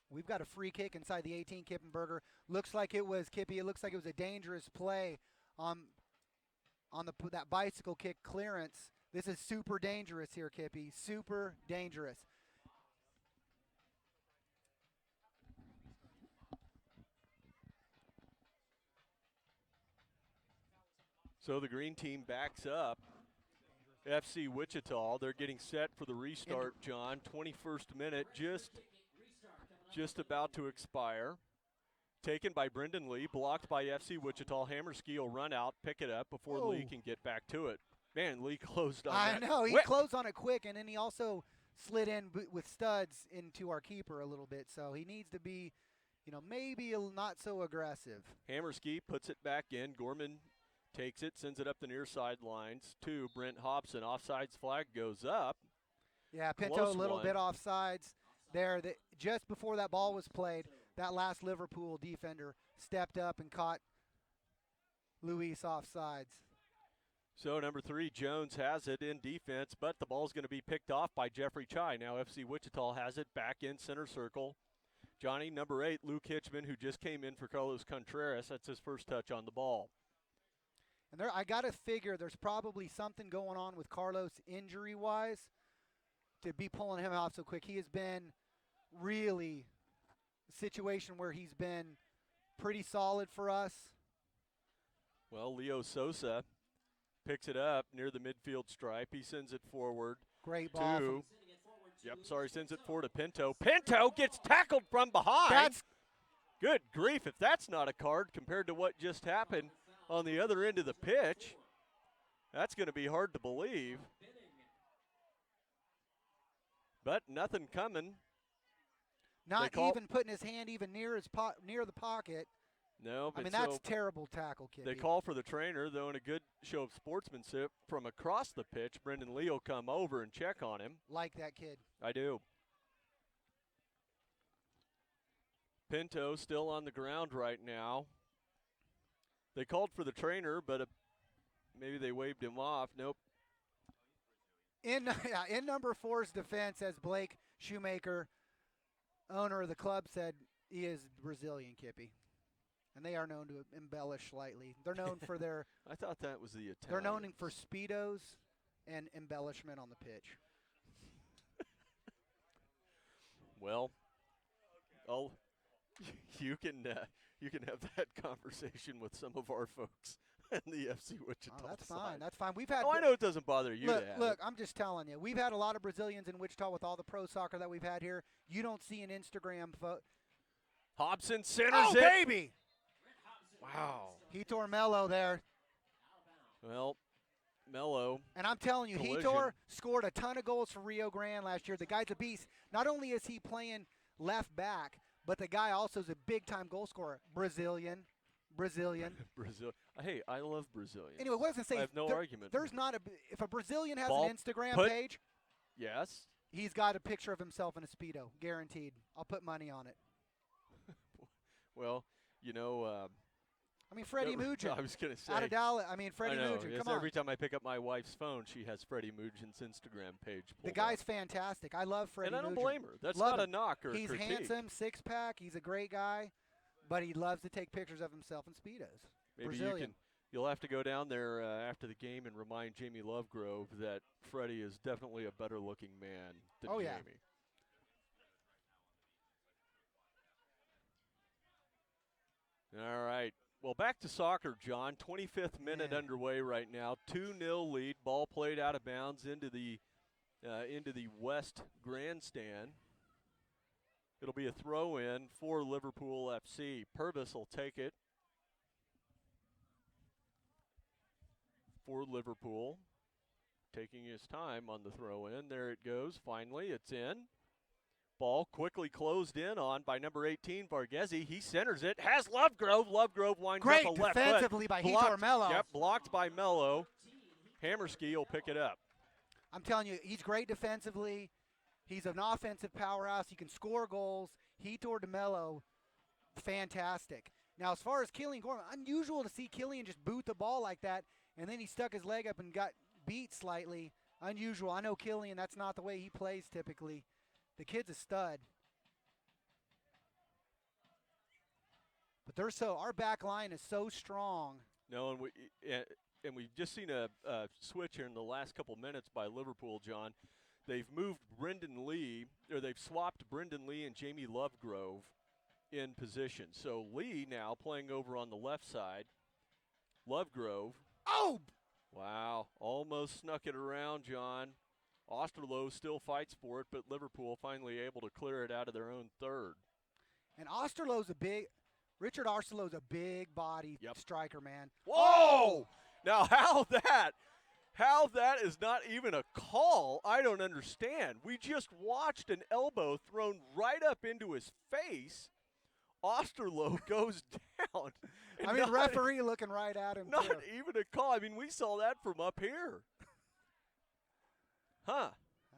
We've got a free kick inside the 18, Kippenberger. Looks like it was, Kippy, it looks like it was a dangerous play on that bicycle kick clearance. This is super dangerous here, Kippy. Super dangerous. So the green team backs up. FC Wichita, they're getting set for the restart, John. 21st minute, just about to expire. Taken by Brendan Lee, blocked by FC Wichita. Hammerski will run out, pick it up before Lee can get back to it. Man, Lee closed on that. I know, he closed on it quick, and then he also slid in with studs into our keeper a little bit. So he needs to be, maybe not so aggressive. Hammerski puts it back in. Gorman takes it, sends it up the near sidelines to Brent Hobson. Offsides flag goes up. Yeah, Pinto a little bit offsides there. Just before that ball was played, that last Liverpool defender stepped up and caught Luis offsides. So number 3, Jones has it in defense, but the ball's going to be picked off by Jeffrey Chai. Now FC Wichita has it back in center circle. Johnny, number 8, Luke Hitchman, who just came in for Carlos Contreras. That's his first touch on the ball. And I got to figure there's probably something going on with Carlos injury-wise to be pulling him off so quick. He has been really a situation where he's been pretty solid for us. Well, Leo Sosa picks it up near the midfield stripe. He sends it forward. Great ball. Sends it forward to Pinto. Pinto gets tackled from behind. That's good grief. If that's not a card compared to what just happened on the other end of the pitch, that's going to be hard to believe. But nothing coming. Not even putting his hand even near the pocket. No, but that's terrible tackle, Kippy. They call for the trainer, though, in a good show of sportsmanship from across the pitch. Brendan Lee will come over and check on him. Like that kid. I do. Pinto still on the ground right now. They called for the trainer, but maybe they waved him off. Nope. In number 4's defense, as Blake Shoemaker, owner of the club, said, he is Brazilian, Kippy. And they are known to embellish slightly. They're known for their I thought that was the Italian. They're known for Speedos and embellishment on the pitch. Well, you can have that conversation with some of our folks in the FC Wichita that's side. fine. That's fine. We've had. I know it doesn't bother you. Look, I'm just telling you. We've had a lot of Brazilians in Wichita with all the pro soccer that we've had here. You don't see an Instagram Hobson centers it. Oh, baby! Wow. Hitor Melo there. Well, Melo. And I'm telling you, collision. Hitor scored a ton of goals for Rio Grande last year. The guy's a beast. Not only is he playing left back, but the guy also is a big-time goal scorer. Brazilian. Brazil. Hey, I love Brazilians. Anyway, what does it say? I have no argument. There's not if a Brazilian has Ball an Instagram page. Yes. He's got a picture of himself in a Speedo, guaranteed. I'll put money on it. Well, Freddie Mugin. I was going to say. Out of Dallas. Freddie Mugin. Yes, Come on. every time I pick up my wife's phone, she has Freddie Mugin's Instagram page pulled The guy's up. fantastic. I love Freddie Mugin. And I don't blame her. That's love not him. a knock or He's a critique. handsome, six-pack. He's a great guy, but he loves to take pictures of himself in Speedos. Maybe Brazilian. you'll have to go down there after the game and remind Jamie Lovegrove that Freddie is definitely a better-looking man than Jamie. Yeah. All right. Well, back to soccer, John. 25th minute underway right now. 2-0 lead. Ball played out of bounds into the west grandstand. It'll be a throw-in for Liverpool FC. Purvis will take it for Liverpool. Taking his time on the throw-in. There it goes. Finally, it's in. Ball quickly closed in on by number 18, Varghese. He centers it, has Lovegrove. Lovegrove winds Great up a left defensively foot. by Blocked- Hitor Mello. Yep, blocked by Mello. Hammerski will pick it up. I'm telling you, he's great defensively. He's an offensive powerhouse. He can score goals. Hitor DeMello, fantastic. Now, as far as Killian Gorman, unusual to see Killian just boot the ball like that, and then he stuck his leg up and got beat slightly. Unusual. I know Killian, that's not the way he plays typically. The kid's a stud. But our back line is so strong. No, and we've just seen a switch here in the last couple minutes by Liverpool, John. They've moved Brendan Lee, or they've swapped Brendan Lee and Jamie Lovegrove in position. So Lee now playing over on the left side. Lovegrove. Oh! Wow, almost snuck it around, John. Osterloh still fights for it, but Liverpool finally able to clear it out of their own third. And Richard Osterloh's a big body striker, man. Whoa! Now how that is not even a call, I don't understand. We just watched an elbow thrown right up into his face. Osterloh goes down. I mean, referee looking right at him, Not too. even a call. I mean, we saw that from up here. Huh.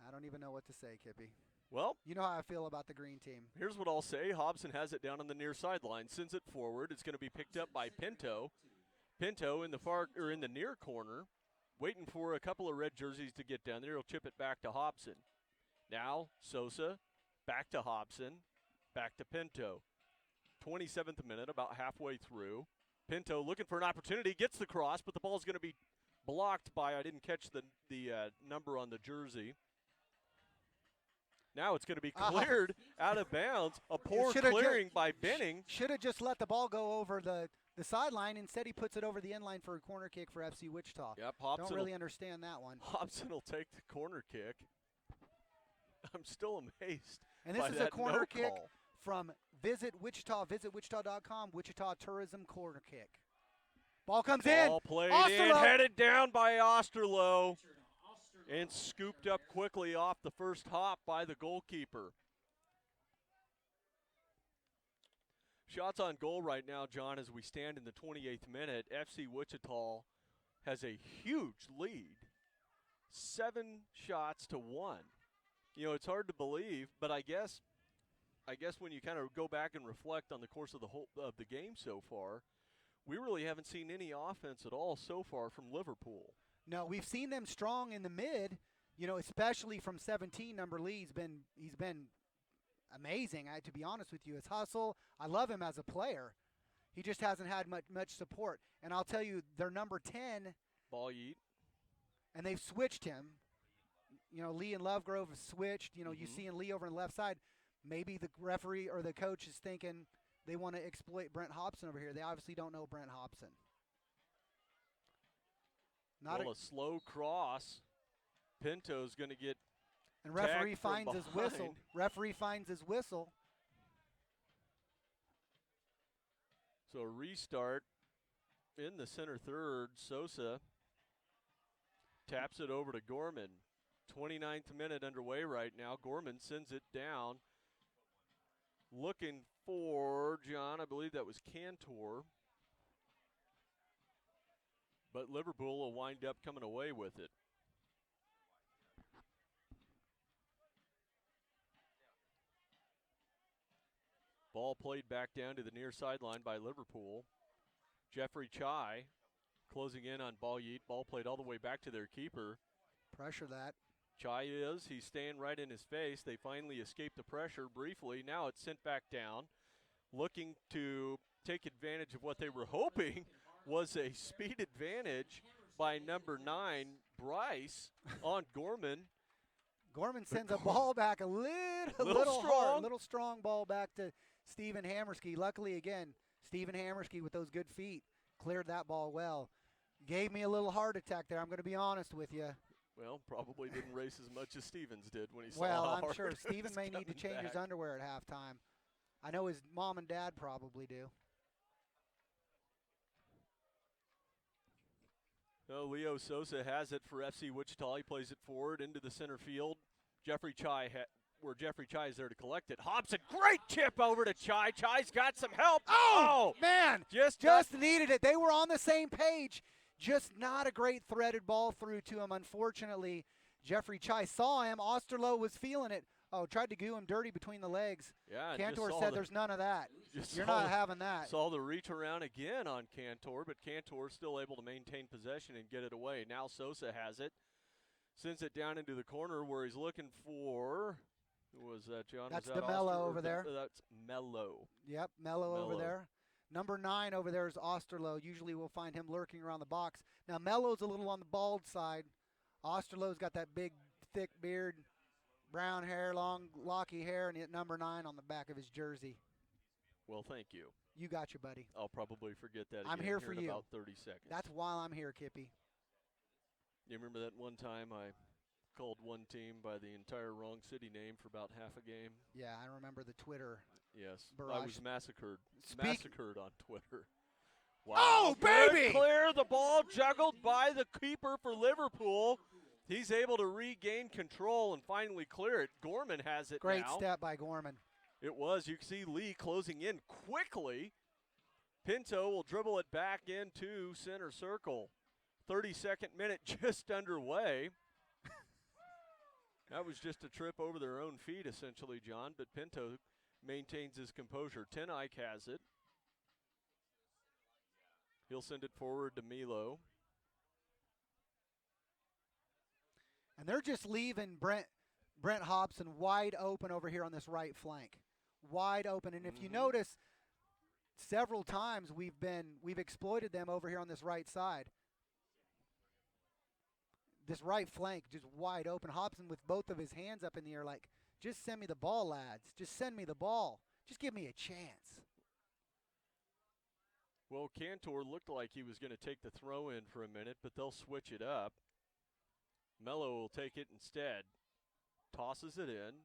I don't even know what to say, Kippy. Well, You know how I feel about the green team. here's what I'll say. Hobson has it down on the near sideline, sends it forward. It's going to be picked up by Pinto. Pinto in the near corner, waiting for a couple of red jerseys to get down there. He'll chip it back to Hobson. Now Sosa, back to Hobson, back to Pinto. 27th minute, about halfway through. Pinto looking for an opportunity, gets the cross, but the ball's going to be blocked by, I didn't catch the number on the jersey. Now it's going to be cleared out of bounds. A poor clearing by Benning. Should have just let the ball go over the sideline. Instead, he puts it over the end line for a corner kick for FC Wichita. Yep, Hobson. Don't really understand that one. Hobson will take the corner kick. I'm still amazed. And this by is that a corner no kick call. from Visit Wichita, visitwichita.com, Wichita Tourism corner kick. Ball comes in. Ball played Osterloh. in, headed down by Osterloh, and scooped up quickly off the first hop by the goalkeeper. Shots on goal right now, John, as we stand in the 28th minute. FC Wichita has a huge lead, 7 shots to 1. You know, it's hard to believe, but I guess when you kind of go back and reflect on the course of the game so far, we really haven't seen any offense at all so far from Liverpool. No, we've seen them strong in the mid, especially from 17. Number Lee, he's been amazing, to be honest with you. His hustle, I love him as a player. He just hasn't had much support. And I'll tell you, their number 10, Ball yeet. and they've switched him. Lee and Lovegrove have switched. You see Lee over on the left side. Maybe the referee or the coach is thinking they want to exploit Brent Hobson over here. They obviously don't know Brent Hobson. A slow cross. Pinto's going to get and referee tagged from finds his behind. whistle. Referee finds his whistle. So a restart in the center third. Sosa taps it over to Gorman. 29th minute underway right now. Gorman sends it down. Looking for John, I believe that was Cantor. But Liverpool will wind up coming away with it. Ball played back down to the near sideline by Liverpool. Jeffrey Chai closing in on Ball Yeet. Ball played all the way back to their keeper. Pressure that. Chai he's staying right in his face. They finally escaped the pressure briefly. Now it's sent back down. Looking to take advantage of what they were hoping was a speed advantage by number 9, Bryce, on Gorman. Gorman sends a ball back a little strong. hard, little strong ball back to Stephen Hammerski. Luckily, again, Stephen Hammerski with those good feet cleared that ball well. Gave me a little heart attack there. I'm going to be honest with you. Well, probably didn't race as much as Stevens did when he saw Well, how I'm hard sure it Stephen was may need to coming change his back. underwear at halftime. I know his mom and dad probably do. No, Leo Sosa has it for FC Wichita. He plays it forward into the center field. Jeffrey Chai where Jeffrey Chai is there to collect it. Hobson, great chip over to Chai. Chai's got some help. Oh, man. Just Needed it. They were on the same page. Just not a great threaded ball through to him. Unfortunately, Jeffrey Chai saw him. Osterloh was feeling it. Oh, tried to goo him dirty between the legs. Yeah, Cantor said there's none of that. You're not having that. Saw the reach around again on Cantor, but Cantor still able to maintain possession and get it away. Now Sosa has it. Sends it down into the corner where he's looking for, who was that, John? That's was that DeMello over there. That's Mello. Yep, Mello over there. Number 9 over there is Osterloh. Usually we'll find him lurking around the box. Now Mello's a little on the bald side. Osterloh's got that big, thick beard, brown hair, long, locky hair, and number 9 on the back of his jersey. Well, thank you. You got you, buddy. I'll probably forget that again. I'm here for in you. About 30 seconds. That's why I'm here, Kippy. You remember that one time I called one team by the entire wrong city name for about half a game? Yeah, I remember the Twitter. Yes. Barrage. I was massacred. Massacred on Twitter. Wow. Oh, good baby! Clear. The ball juggled by the keeper for Liverpool. He's able to regain control and finally clear it. Gorman has it Great now. step by Gorman. It was. You can see Lee closing in quickly. Pinto will dribble it back into center circle. 32nd minute just underway. That was just a trip over their own feet, essentially, John, but Pinto maintains his composure. Ten Eyck has it. He'll send it forward to Milo. And they're just leaving Brent Hobson wide open over here on this right flank. Wide open. And if you notice, several times we've exploited them over here on this right side. This right flank just wide open. Hobson with both of his hands up in the air like, just send me the ball, lads. Just send me the ball. Just give me a chance. Well, Cantor looked like he was going to take the throw in for a minute, but they'll switch it up. Mello will take it instead. Tosses it in.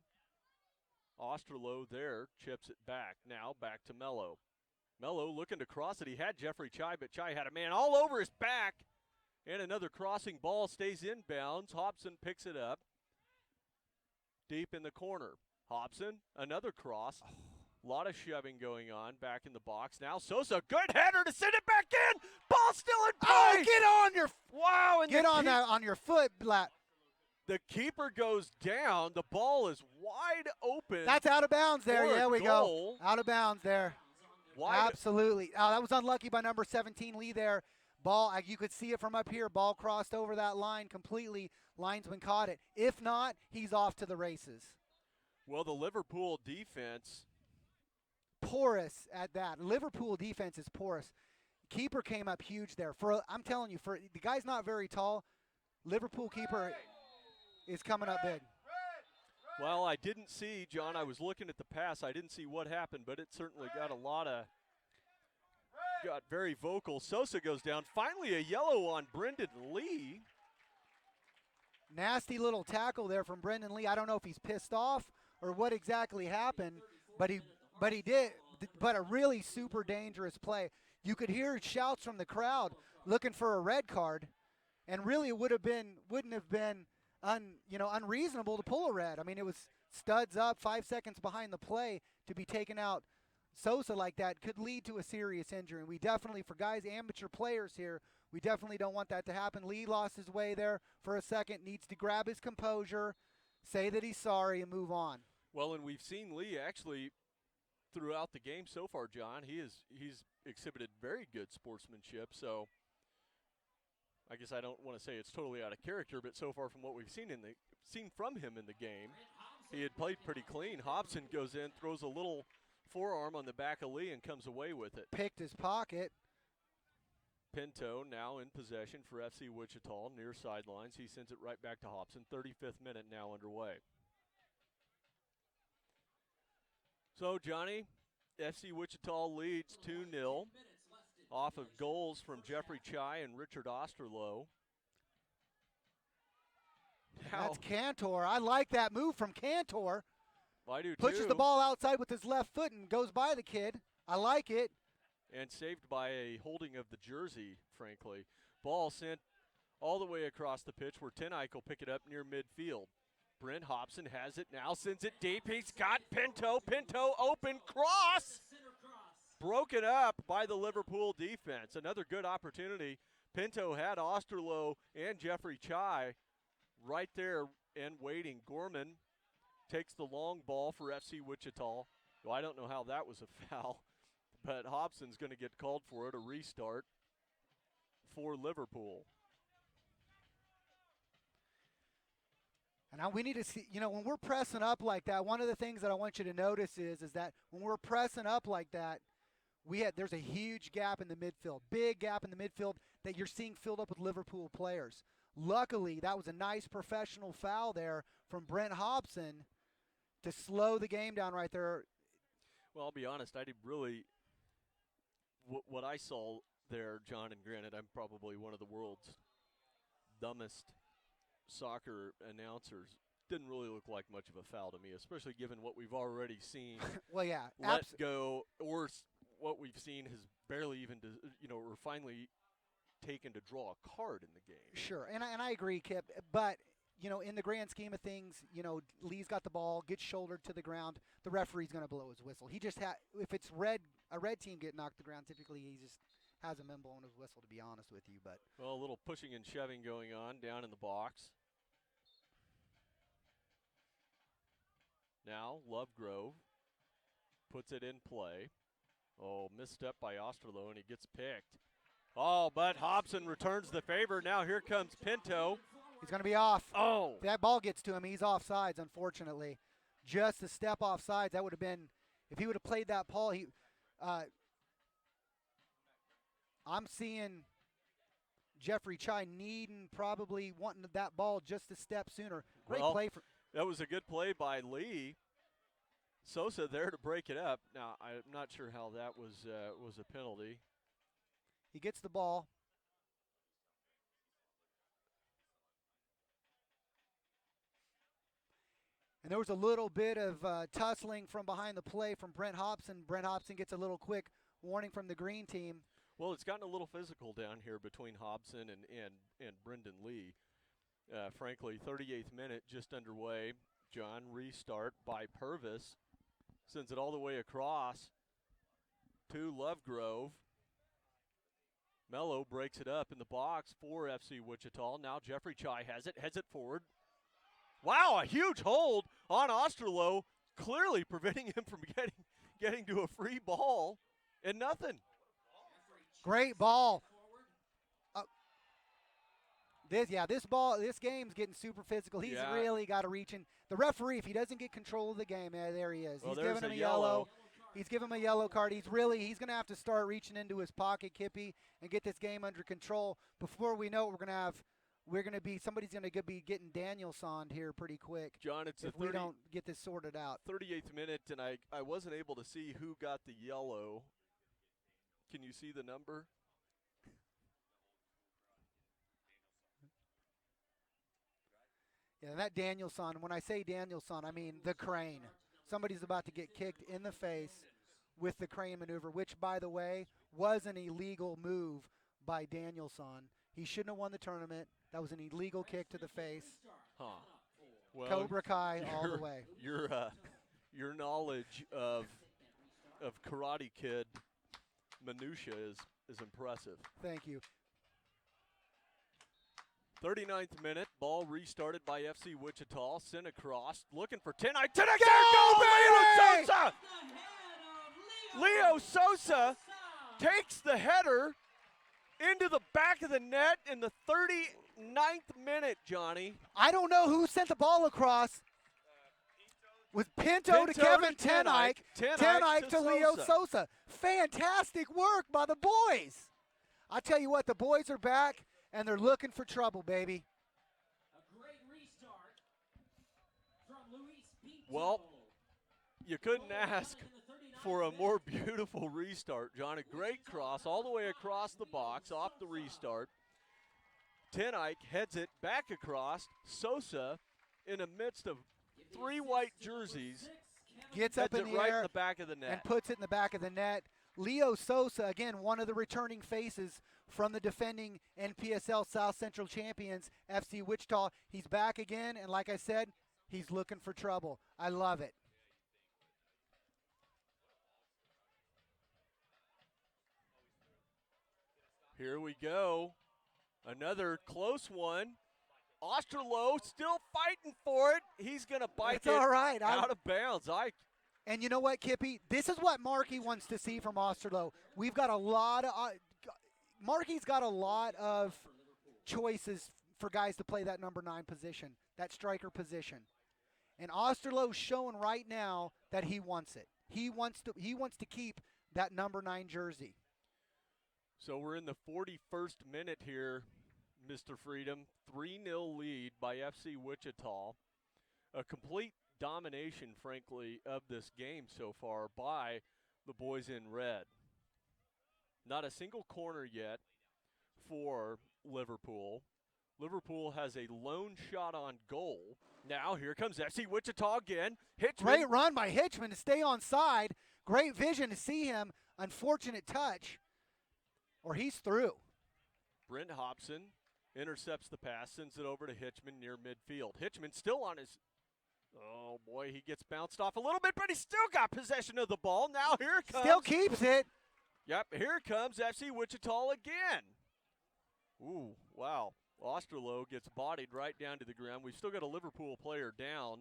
Osterloh there, chips it back. Now back to Mello. Mello looking to cross it. He had Jeffrey Chai, but Chai had a man all over his back. And another crossing ball stays inbounds. Hobson picks it up. Deep in the corner. Hobson, another cross. A lot of shoving going on back in the box. Now Sosa, good header to send it back in. Ball still in play. Oh, get on your wow! And get on that on your foot, Blatt. The keeper goes down. The ball is wide open. That's out of bounds there. For a Yeah, we goal. go. Out of bounds there. Absolutely. Oh, that was unlucky by number 17, Lee there. Ball, you could see it from up here. Ball crossed over that line completely. Linesman caught it. If not, he's off to the races. Well, the Liverpool defense. Porous at that. Liverpool defense is porous. Keeper came up huge there. I'm telling you, the guy's not very tall. Liverpool keeper is coming up big. Well, I didn't see, John, I was looking at the pass. I didn't see what happened, but it certainly got very vocal. Sosa goes down. Finally a yellow on Brendan Lee. Nasty little tackle there from Brendan Lee. I don't know if he's pissed off or what exactly happened, but he did. But a really super dangerous play. You could hear shouts from the crowd looking for a red card, and really it wouldn't have been unreasonable to pull a red. I mean, it was studs up, 5 seconds behind the play to be taken out. Sosa like that could lead to a serious injury. And we definitely, for guys, amateur players here, we definitely don't want that to happen. Lee lost his way there for a second, needs to grab his composure, say that he's sorry, and move on. Well, and we've seen Lee actually throughout the game so far, John. He's exhibited very good sportsmanship. So I guess I don't want to say it's totally out of character, but so far from what we've seen from him in the game, he had played pretty clean. Hobson goes in, throws a little forearm on the back of Lee and comes away with it. Picked his pocket. Pinto now in possession for FC Wichita near sidelines. He sends it right back to Hobson. 35th minute now underway. So, Johnny, FC Wichita leads 2-0 off of goals from Jeffrey Chai and Richard Osterloh. That's Cantor. I like that move from Cantor. I do Pushes too. the ball outside with his left foot and goes by the kid. I like it. And saved by a holding of the jersey, frankly. Ball sent all the way across the pitch where Ten Eyck will pick it up near midfield. Brent Hobson has it now, sends it deep. He's got Pinto. Pinto open cross. Broken up by the Liverpool defense. Another good opportunity. Pinto had Osterloh and Jeffrey Chai right there and waiting. Gorman takes the long ball for FC Wichita. Well, I don't know how that was a foul, but Hobson's going to get called for it, a restart for Liverpool. And now we need to see, when we're pressing up like that, one of the things that I want you to notice is that when we're pressing up like that, there's a huge gap in the midfield, big gap in the midfield that you're seeing filled up with Liverpool players. Luckily, that was a nice professional foul there from Brent Hobson to slow the game down right there. Well, I'll be honest, I did really what I saw there, John, and granted, I'm probably one of the world's dumbest soccer announcers. Didn't really look like much of a foul to me, especially given what we've already seen. Well, yeah, let go, or what we've seen has barely even, we're finally taken to draw a card in the game. Sure, and I agree, Kip. But in the grand scheme of things, Lee's got the ball, gets shouldered to the ground. The referee's going to blow his whistle. He just if it's a red team get knocked to the ground, typically he just hasn't been blowing his whistle, to be honest with you. But well, a little pushing and shoving going on down in the box. Now Lovegrove puts it in play. Oh, misstep by Osterloh, and he gets picked. Oh, but Hobson returns the favor. Now here comes Pinto. He's going to be off. Oh. If that ball gets to him, he's offsides, unfortunately. Just a step offsides. That would have been, if he would have played that ball, I'm seeing Jeffrey Chai probably wanting that ball just a step sooner. Great play for. That was a good play by Lee. Sosa there to break it up. Now, I'm not sure how that was a penalty. He gets the ball. And there was a little bit of tussling from behind the play from Brent Hobson. Brent Hobson gets a little quick warning from the green team. Well, it's gotten a little physical down here between Hobson and Brendan Lee. Frankly, 38th minute just underway. John, restart by Purvis. Sends it all the way across to Lovegrove. Mello breaks it up in the box for FC Wichita. Now Jeffrey Chai has it, heads it forward. Wow, a huge hold on Osterloh, clearly preventing him from getting to a free ball, and nothing. Great ball. This game's getting super physical. He's really got to reach in. The referee, if he doesn't get control of the game, there he is. Well, he's giving him a yellow. He's giving him a yellow card. He's going to have to start reaching into his pocket, Kippy, and get this game under control. Before we know it, somebody's going to be getting Danielson here pretty quick. John, it's if we don't get this sorted out. 38th minute, and I wasn't able to see who got the yellow. Can you see the number? Yeah, that Danielson, when I say Danielson, I mean the crane. Somebody's about to get kicked in the face with the crane maneuver, which, by the way, was an illegal move by Danielson. He shouldn't have won the tournament. That was an illegal kick to the face. Huh. Well, Cobra Kai all the way. Your knowledge of Karate Kid minutia is impressive. Thank you. 39th minute, ball restarted by FC Wichita. Sent across, looking for 10. Go, Leo Sosa! Leo Sosa takes the header into the back of the net in the 39th minute, Johnny. I don't know who sent the ball across. With Pinto to Kevin Ten Eyck to Leo Sosa. Fantastic work by the boys. I tell you what, the boys are back, and they're looking for trouble, baby. A great restart from Luis Pinto. Well, you couldn't ask for a more beautiful restart, John. A great cross all the way across the box, off the restart. Ten Eyck heads it back across. Sosa, in the midst of three white jerseys, gets up in the right air in the back of the net and puts it in the back of the net. Leo Sosa, again, one of the returning faces from the defending NPSL South Central champions, FC Wichita. He's back again, and like I said, He's looking for trouble. I love it. Here we go. Another close one. Osterloh still fighting for it. He's going to bike It's it all right. out of bounds. And you know what, Kippy? This is what Markey wants to see from Osterloh. We've got a lot of Markey's got a lot of choices for guys to play that number 9 position, that striker position. And Osterloh's showing right now that he wants it. He wants to keep that number 9 jersey. So we're in the 41st minute here, Mr. Freedom. 3-0 lead by FC Wichita. A complete domination, frankly, of this game so far by the boys in red. Not a single corner yet for Liverpool. Liverpool has a lone shot on goal. Now here comes FC Wichita again. Hitchman. Great run by Hitchman to stay on side. Great vision to see him. Unfortunate touch, or he's through. Brent Hobson intercepts the pass, sends it over to Hitchman near midfield. Hitchman still on his oh, boy, he gets bounced off a little bit, but he still got possession of the ball. Now here it comes. Still keeps it. Yep, here comes FC Wichita again. Ooh, wow. Osterloh gets bodied right down to the ground. We've still got a Liverpool player down.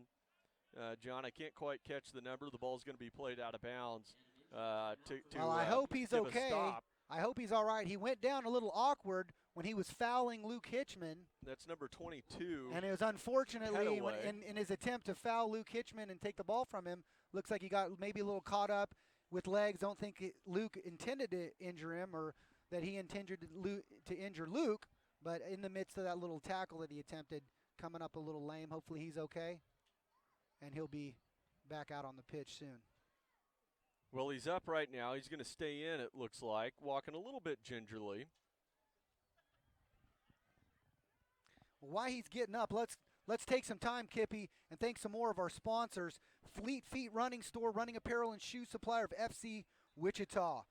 John, I can't quite catch the number. The ball's going to be played out of bounds. Well, I hope he's give a okay. stop. I hope he's all right. He went down a little awkward when he was fouling Luke Hitchman. That's number 22. And it was unfortunately when, Petaway. in his attempt to foul Luke Hitchman and take the ball from him, looks like he got maybe a little caught up with legs. Don't think Luke intended to injure him or that he intended to injure Luke, but in the midst of that little tackle that he attempted, coming up a little lame. Hopefully he's okay, and he'll be back out on the pitch soon. Well, he's up right now. He's going to stay in, it looks like, walking a little bit gingerly. While he's getting up, let's take some time, Kippy, and thank some more of our sponsors. Fleet Feet Running Store, running apparel and shoe supplier of FC Wichita,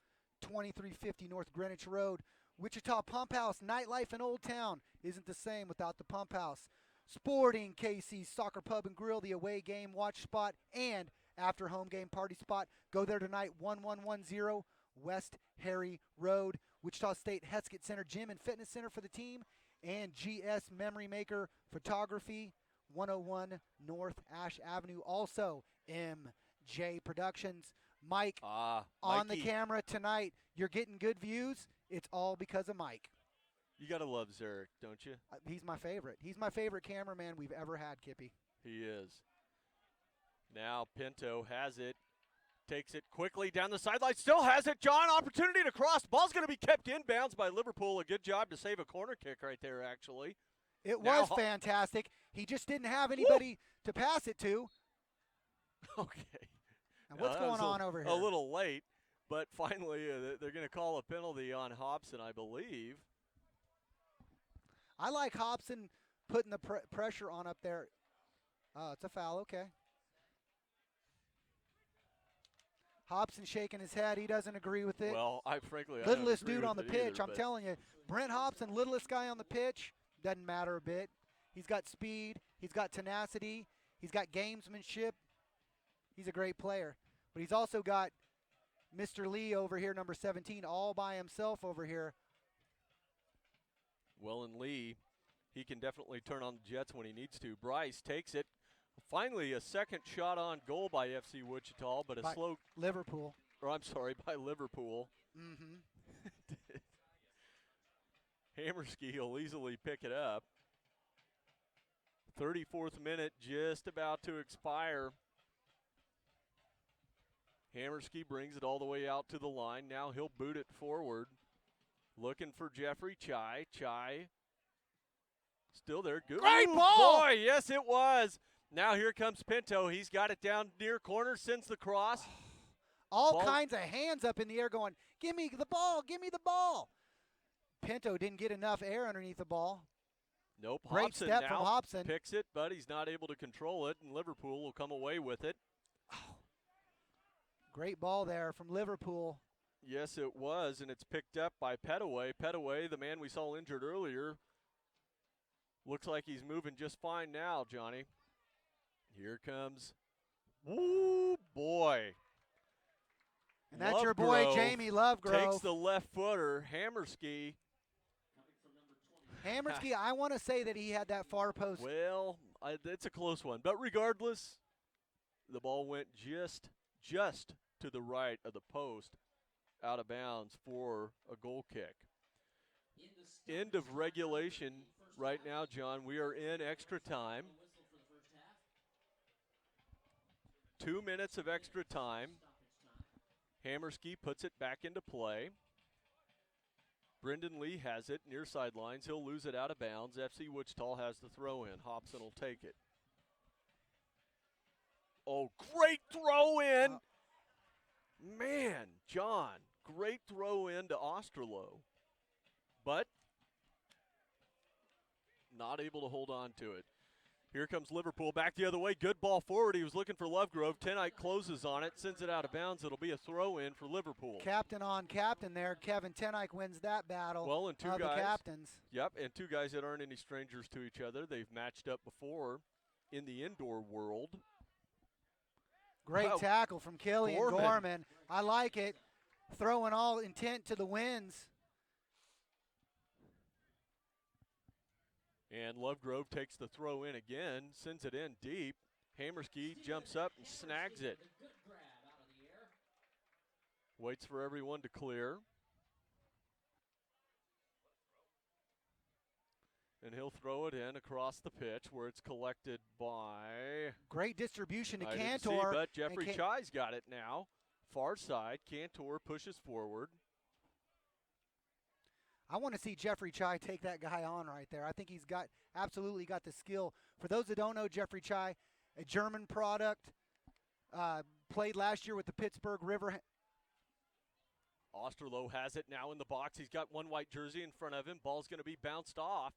2350 North Greenwich Road. Wichita Pump House, nightlife in Old Town isn't the same without the Pump House. Sporting KC Soccer Pub and Grill, the away game watch spot, and after home game party spot. Go there tonight, 1110 West Harry Road. Wichita State Heskett Center Gym and Fitness Center for the team. And GS Memory Maker Photography, 101 North Ash Avenue. Also, MJ Productions. Mike, on the camera tonight. You're getting good views. It's all because of Mike. You got to love Zarek, don't you? He's my favorite. He's my favorite cameraman we've ever had, Kippy. He is. Now Pinto has it. Takes it quickly down the sideline. Still has it. John, opportunity to cross. Ball's going to be kept inbounds by Liverpool. A good job to save a corner kick right there, actually. It was fantastic. He just didn't have anybody to pass it to. Okay. And what's going on over here? A little late, but finally they're going to call a penalty on Hobson, I believe. I like Hobson putting the pressure on up there. Oh, it's a foul. Okay. Hobson shaking his head. He doesn't agree with it. Well, frankly, littlest I don't agree dude on the with it pitch. either, I'm telling you, Brent Hobson, littlest guy on the pitch, doesn't matter a bit. He's got speed. He's got tenacity. He's got gamesmanship. He's a great player. But he's also got Mr. Lee over here, number 17, all by himself over here. Well, and Lee, he can definitely turn on the Jets when he needs to. Bryce takes it. Finally, a second shot on goal by FC Wichita, but a slow Liverpool. Or I'm sorry, by Liverpool. Mm-hmm. Hammerski will easily pick it up. 34th minute just about to expire. Hammerski brings it all the way out to the line. Now he'll boot it forward. Looking for Jeffrey Chai. Chai still there. Good. Great ball! Boy, yes it was. Now here comes Pinto. He's got it down near corner, sends the cross. All kinds of hands up in the air going, give me the ball, give me the ball. Pinto didn't get enough air underneath the ball. Nope. Great Hobson step now from Hobson. picks it, but he's not able to control it, and Liverpool will come away with it. Great ball there from Liverpool. Yes, it was, and it's picked up by Petaway. Petaway, the man we saw injured earlier, looks like he's moving just fine now, Johnny. Here comes, woo, boy. And that's your boy, Lovegrove Jamie Lovegrove. takes the left footer, Hammerski. Hammerski, I want to say that he had that far post. Well, it's a close one. But regardless, the ball went just to the right of the post, out of bounds for a goal kick. End of regulation right now, John. We are in extra time. 2 minutes of extra time. Hammerski puts it back into play. Brendan Lee has it near sidelines. He'll lose it out of bounds. FC Wichita has the throw in. Hobson will take it. Oh, great throw in. Man, John, great throw in to Osterloh. But not able to hold on to it. Here comes Liverpool back the other way. Good ball forward. He was looking for Lovegrove. Tenite closes on it, sends it out of bounds. It'll be a throw in for Liverpool. Captain on captain there. Kevin Tenike wins that battle. Well, and two of guys. The captains. Yep, and two guys that aren't any strangers to each other. They've matched up before in the indoor world. Great tackle from Killian Gorman. I like it. Throwing all intent to the winds. And Lovegrove takes the throw in again, sends it in deep. Hammerski jumps up and snags it. Waits for everyone to clear. And he'll throw it in across the pitch where it's collected by... Great distribution to I didn't Cantor. see, but Jeffrey Chai's got it now. Far side, Cantor pushes forward. I want to see Jeffrey Chai take that guy on right there. I think he's absolutely got the skill. For those that don't know, Jeffrey Chai, a German product, played last year with the Pittsburgh River. Osterloh has it now in the box. He's got one white jersey in front of him. Ball's going to be bounced off.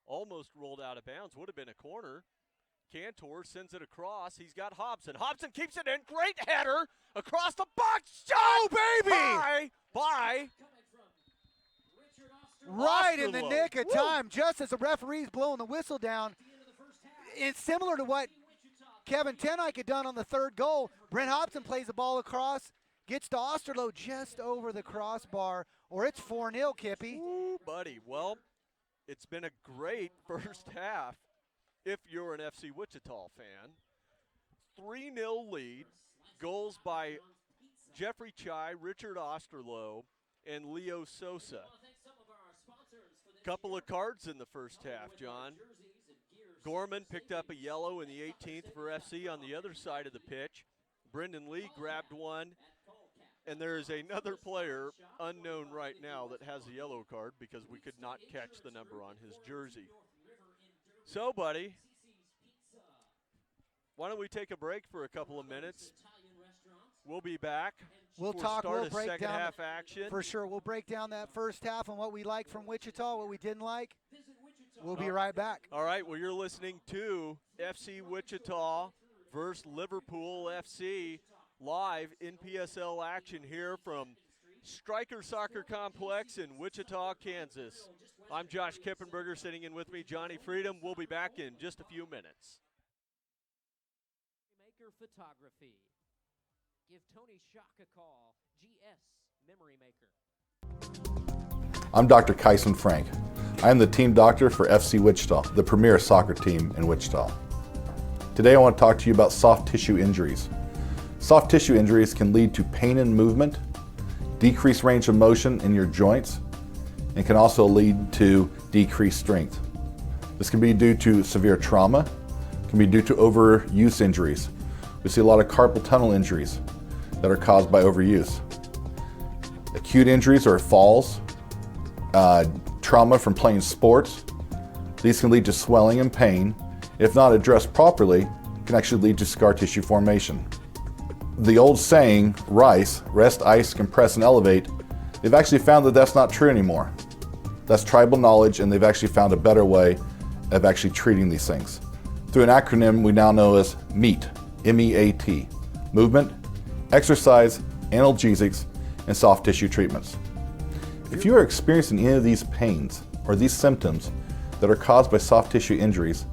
Almost rolled out of bounds. Would have been a corner. Cantor sends it across. He's got Hobson. Hobson keeps it in. Great header across the box. Oh, baby! By right in the Osterloh. nick of time, just as the referee's blowing the whistle down. It's similar to what Kevin Tenike had done on the third goal. Brent Hobson plays the ball across, gets to Osterloh just over the crossbar, or it's 4-0, Kippy. Ooh, buddy. Well, it's been a great first half if you're an FC Wichita fan. 3-0 lead. Goals by Jeffrey Chai, Richard Osterloh, and Leo Sosa. Couple of cards in the first half, John. Gorman picked up a yellow in the 18th for FC on the other side of the pitch. Brendan Lee grabbed one. And there is another player, unknown right now, that has a yellow card because we could not catch the number on his jersey. So, buddy, why don't we take a break for a couple of minutes? We'll be back. We'll break second down half action. For sure. We'll break down that first half and what we liked from Wichita, what we didn't like. We'll be right back. All right, well, you're listening to FC Wichita versus Liverpool FC live in PSL action here from Stryker Soccer Complex in Wichita, Kansas. I'm Josh Kippenberger, sitting in with me, Johnny Freedom. We'll be back in just a few minutes. Maker Photography. Give Tony Shock a call. GS Memory Maker. I'm Dr. Kyson Frank. I am the team doctor for FC Wichita, the premier soccer team in Wichita. Today I want to talk to you about soft tissue injuries. Soft tissue injuries can lead to pain in movement, decreased range of motion in your joints, and can also lead to decreased strength. This can be due to severe trauma, can be due to overuse injuries. We see a lot of carpal tunnel injuries that are caused by overuse. Acute injuries or falls, trauma from playing sports. These can lead to swelling and pain. If not addressed properly, can actually lead to scar tissue formation. The old saying, RICE, rest, ice, compress, and elevate, they've actually found that that's not true anymore. That's tribal knowledge, and they've actually found a better way of actually treating these things. Through an acronym we now know as MEAT, M-E-A-T, movement, exercise, analgesics, and soft tissue treatments. If you are experiencing any of these pains or these symptoms that are caused by soft tissue injuries,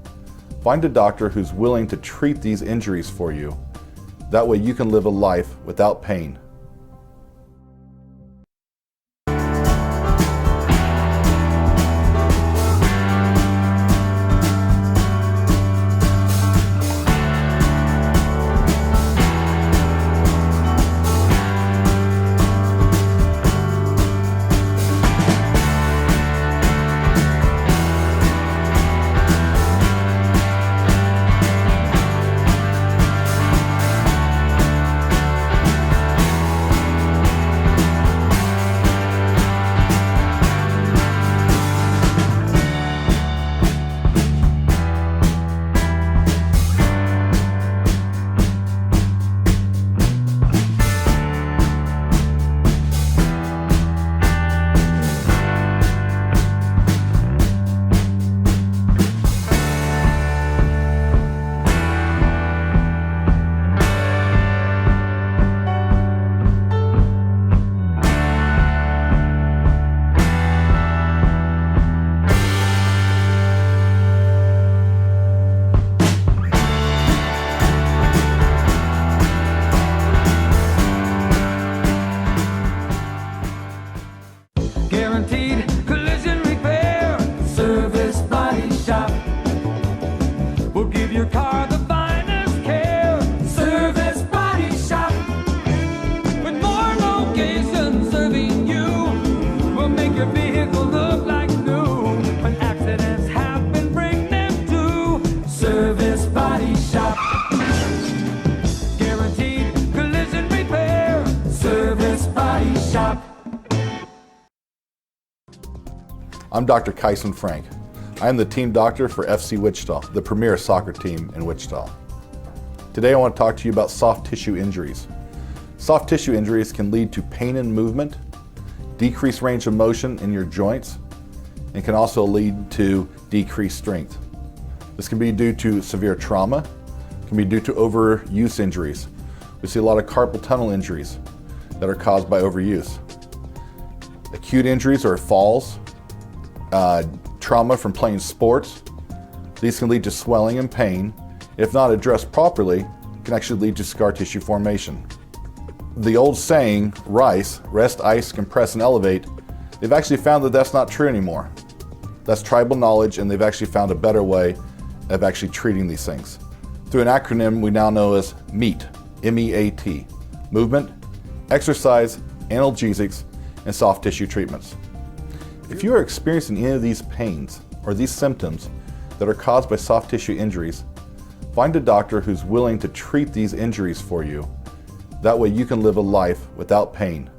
Find a doctor who's willing to treat these injuries for you. That way you can live a life without pain. Guaranteed collision repair. Service Body Shop will give your car the finest care. Service Body Shop, with more locations serving you, will make your vehicle look like new. When accidents happen, bring them to Service Body Shop. Guaranteed collision repair. Service Body Shop. I'm Dr. Kyson Frank. I am the team doctor for FC Wichita, the premier soccer team in Wichita. Today I want to talk to you about soft tissue injuries. Soft tissue injuries can lead to pain in movement, decreased range of motion in your joints, and can also lead to decreased strength. This can be due to severe trauma, can be due to overuse injuries. We see a lot of carpal tunnel injuries that are caused by overuse. Acute injuries or falls, trauma from playing sports. These can lead to swelling and pain. If not addressed properly, can actually lead to scar tissue formation. The old saying, RICE, rest, ice, compress, and elevate, they've actually found that that's not true anymore. That's tribal knowledge, and they've actually found a better way of actually treating these things. Through an acronym we now know as MEAT, M-E-A-T, movement, exercise, analgesics, and soft tissue treatments. If you are experiencing any of these pains or these symptoms that are caused by soft tissue injuries, find a doctor who's willing to treat these injuries for you. That way you can live a life without pain.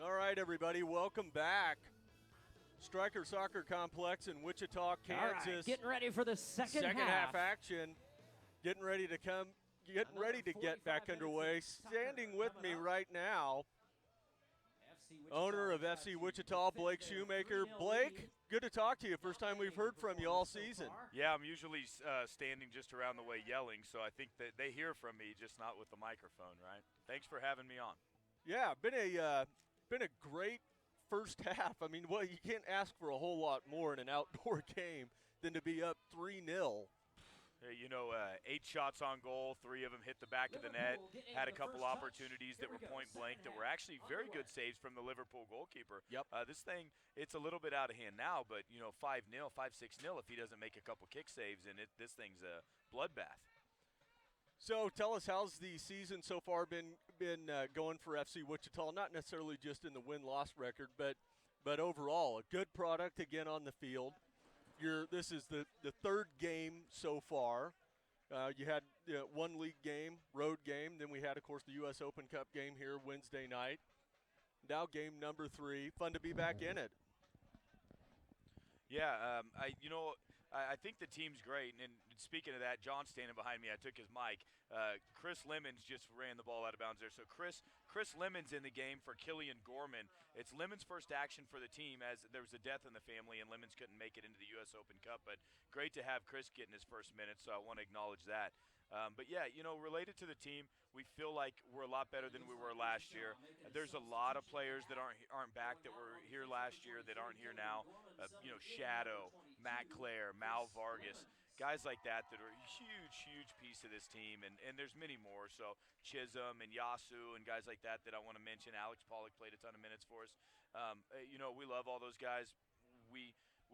All right, everybody, welcome back. Stryker Soccer Complex in Wichita, Kansas. All right, getting ready for the second half action. Getting ready to get back underway. Standing with me right now, owner of FC Wichita, Blake Shoemaker. Blake, good to talk to you. First time we've heard from you all season. Yeah, I'm usually standing just around the way yelling, so I think that they hear from me, just not with the microphone, right? Thanks for having me on. Yeah, been a great first half. I mean, well, you can't ask for a whole lot more in an outdoor game than to be up 3-0. 8 shots on goal, 3 of them hit the back of the net, had a couple opportunities that were point blank that were actually very good saves from the Liverpool goalkeeper. Yep. This thing, it's a little bit out of hand now, but, 5-0, 5-6-0 if he doesn't make a couple kick saves, and this thing's a bloodbath. So tell us, how's the season so far been going for FC Wichita? Not necessarily just in the win-loss record, but overall, a good product again on the field. This is the third game so far. You had one league game, road game. Then we had, of course, the U.S. Open Cup game here Wednesday night. Now game number 3. Fun to be back in it. Yeah, I think the team's great. And speaking of that, John's standing behind me. I took his mic. Chris Lemons just ran the ball out of bounds there. So Chris Lemons in the game for Killian Gorman. It's Lemons' first action for the team, as there was a death in the family, and Lemons couldn't make it into the U.S. Open Cup. But great to have Chris getting his first minutes, so I want to acknowledge that. But yeah, related to the team, we feel like we're a lot better than we were last year. There's a lot of players that aren't back that were here last year that aren't here now. Shadow, Matt Clare, Mal Vargas, guys like that are a huge piece of this team, and there's many more. So Chisholm and Yasu and guys like that I want to mention. Alex Pollock played a ton of minutes for us. We love all those guys.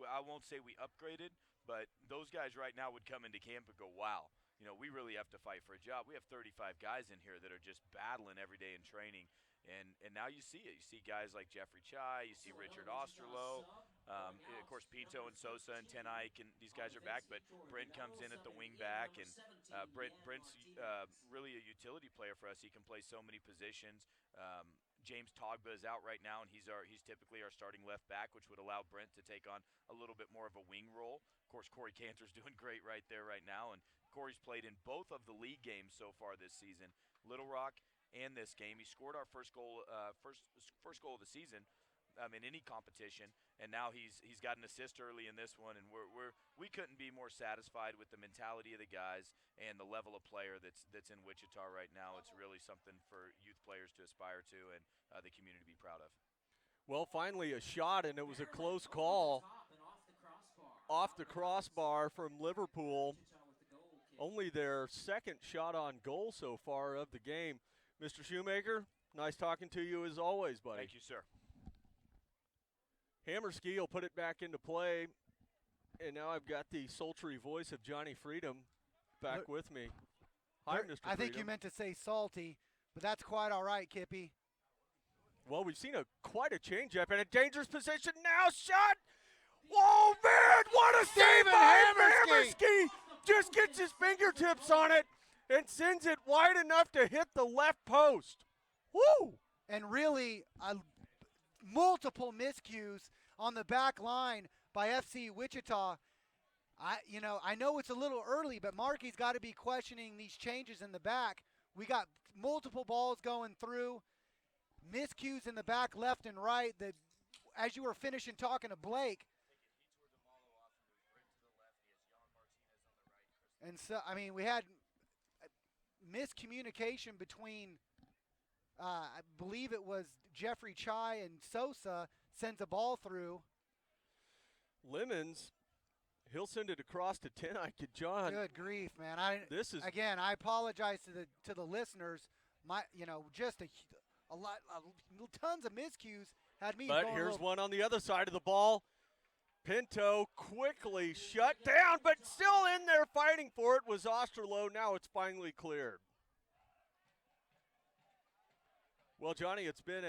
I won't say we upgraded, but those guys right now would come into camp and go, wow, we really have to fight for a job. We have 35 guys in here that are just battling every day in training. And now you see it. You see guys like Jeffrey Chai. You see Richard Osterloh. Of course, Pinto and Sosa and Ten Eyck, and these guys are back. But Brent comes in at the wing back, and Brent's really a utility player for us. He can play so many positions. James Togba is out right now, and he's typically our starting left back, which would allow Brent to take on a little bit more of a wing role. Of course, Corey Cantor's doing great right there right now, and Corey's played in both of the league games so far this season, Little Rock and this game. He scored our first goal of the season in any competition, and now he's got an assist early in this one, and we couldn't be more satisfied with the mentality of the guys and the level of player that's in Wichita right now. It's really something for youth players to aspire to and the community to be proud of. Well, finally a shot, and it was a close call off the crossbar from Liverpool. Only their second shot on goal so far of the game. Mr. Shoemaker, nice talking to you as always, buddy. Thank you, sir. Hammerski will put it back into play, and now I've got the sultry voice of Johnny Freedom back with me. Hi, Mr. I think Freedom. you meant to say salty, but that's quite all right, Kippy. Well, we've seen quite a change-up and a dangerous position now. Shot! Whoa, man! What a save by Hammerski! Just gets his fingertips on it and sends it wide enough to hit the left post. Woo! And really, multiple miscues on the back line by FC Wichita. I know it's a little early, but Markey's got to be questioning these changes in the back. We got multiple balls going through, miscues in the back left and right. That, as you were finishing talking to Blake, and so, we had miscommunication between, I believe it was Jeffrey Chai and Sosa sends a ball through. Lemons, he'll send it across to Ten Eyck. John. Good grief, man! I apologize to the listeners. Just a lot, tons of miscues had me. But here's one on the other side of the ball. Pinto quickly shut down, but still in there fighting for it was Osterloh. Now it's finally cleared. Well, Johnny, it's been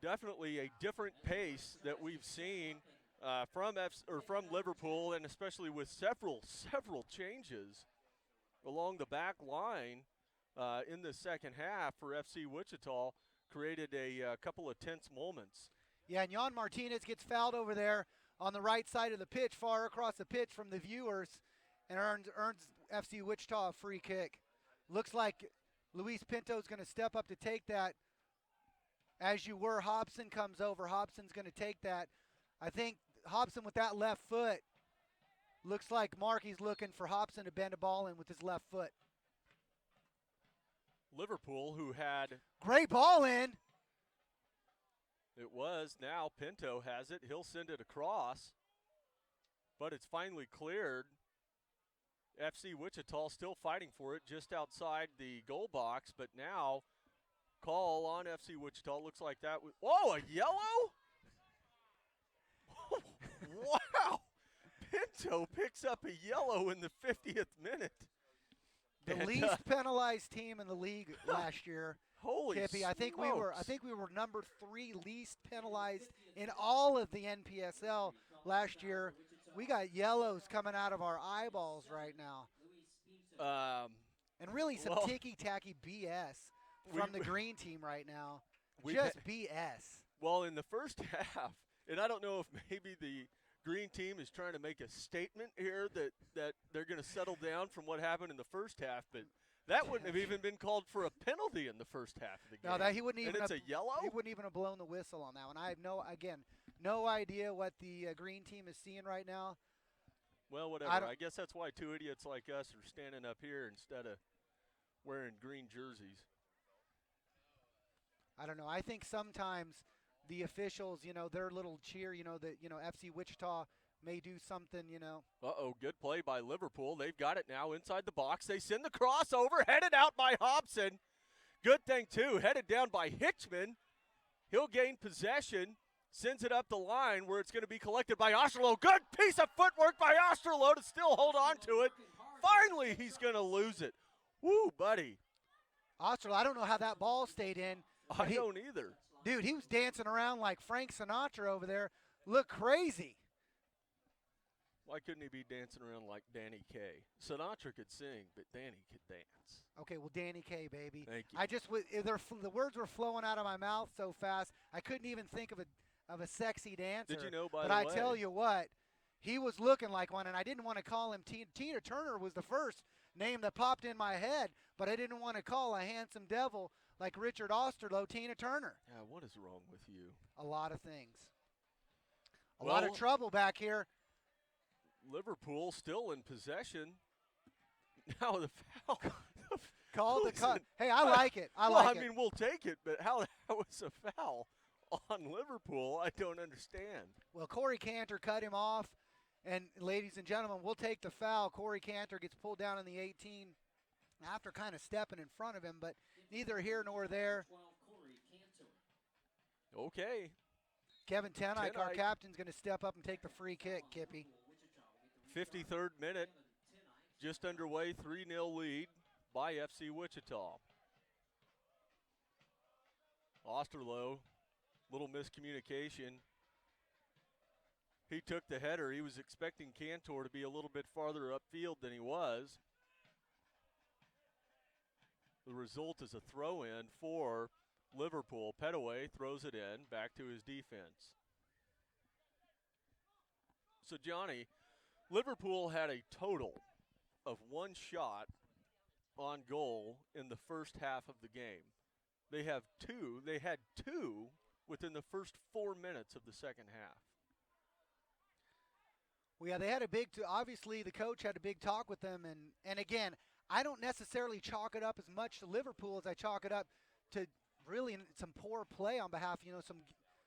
definitely a different pace that we've seen from Liverpool, and especially with several changes along the back line in the second half for FC Wichita. created a couple of tense moments. Yeah, and Jan Martinez gets fouled over there on the right side of the pitch, far across the pitch from the viewers, and earns FC Wichita a free kick. Looks like Luis Pinto's going to step up to take that. As you were, Hobson comes over. Hobson's going to take that. I think Hobson with that left foot, looks like Markey's looking for Hobson to bend a ball in with his left foot. Liverpool, who had Great ball in. it was, now Pinto has it. He'll send it across, but it's finally cleared. FC Wichita still fighting for it just outside the goal box, but now call on FC Wichita. Looks like that was, whoa, a yellow? Wow. Pinto picks up a yellow in the 50th minute. The And, least penalized team in the league last year. Holy Kippy, I think smokes. we were number 3 least penalized in all of the NPSL last year. We got yellows coming out of our eyeballs right now. And really some well, ticky-tacky BS from the green team right now. we Just ha- BS. Well, in the first half, and I don't know if maybe the green team is trying to make a statement here that they're going to settle down from what happened in the first half, but that wouldn't have even been called for a penalty in the first half of the game. No, that he wouldn't even. And it's have, a yellow? He wouldn't even have blown the whistle on that one. I have no idea what the green team is seeing right now. Well, whatever. I guess that's why two idiots like us are standing up here instead of wearing green jerseys. I don't know. I think sometimes the officials, their little cheer, that FC Wichita may do something, Uh-oh, good play by Liverpool. They've got it now inside the box. They send the crossover, headed out by Hobson. Good thing, too, headed down by Hitchman. He'll gain possession, sends it up the line where it's going to be collected by Osterloh. Good piece of footwork by Osterloh to still hold on to it. Finally, he's going to lose it. Woo, buddy. Osterloh, I don't know how that ball stayed in. I don't either. Dude, he was dancing around like Frank Sinatra over there. Looked crazy. Why couldn't he be dancing around like Danny Kaye? Sinatra could sing, but Danny could dance. Okay, well, Danny Kaye, baby. Thank you. I just the words were flowing out of my mouth so fast, I couldn't even think of a sexy dancer. Did you know, by but the I way? tell you what, he was looking like one, and I didn't want to call him Tina Turner was the first name that popped in my head, but I didn't want to call a handsome devil like Richard Osterloh Tina Turner. Yeah, what is wrong with you? A lot of things. A lot of trouble back here. Liverpool still in possession. Now the foul. Called the Listen, cut. Hey, I like it. I well, like I it. mean, we'll take it, but how that was a foul on Liverpool, I don't understand. Well, Corey Cantor cut him off, and ladies and gentlemen, we'll take the foul. Corey Cantor gets pulled down in the 18 after kind of stepping in front of him, but neither here nor there. Okay. Kevin Tenike, our Tenike. captain, is going to step up and take the free kick, Kippy. 53rd minute, just underway, 3-0 lead by FC Wichita. Osterloh, little miscommunication. He took the header. He was expecting Cantor to be a little bit farther upfield than he was. The result is a throw-in for Liverpool. Petaway throws it in, back to his defense. So, Johnny, Liverpool had a total of one shot on goal in the first half of the game. They had two within the first 4 minutes of the second half. Well, yeah, they had obviously the coach had a big talk with them, and again, I don't necessarily chalk it up as much to Liverpool as I chalk it up to really some poor play on behalf, some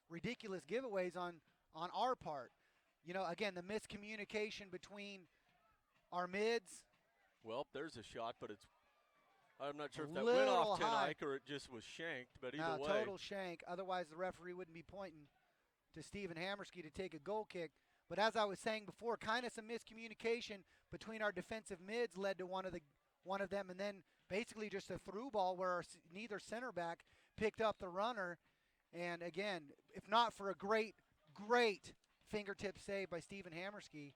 ridiculous giveaways on our part. Again, the miscommunication between our mids. Well, there's a shot, but I'm not sure if A that went off little high. Tenike or it just was shanked, but either No, way. total shank. Otherwise, the referee wouldn't be pointing to Stephen Hammerski to take a goal kick. But as I was saying before, kind of some miscommunication between our defensive mids led to one of them, and then basically just a through ball where neither center back picked up the runner. And again, if not for a great fingertip save by Stephen Hammerski,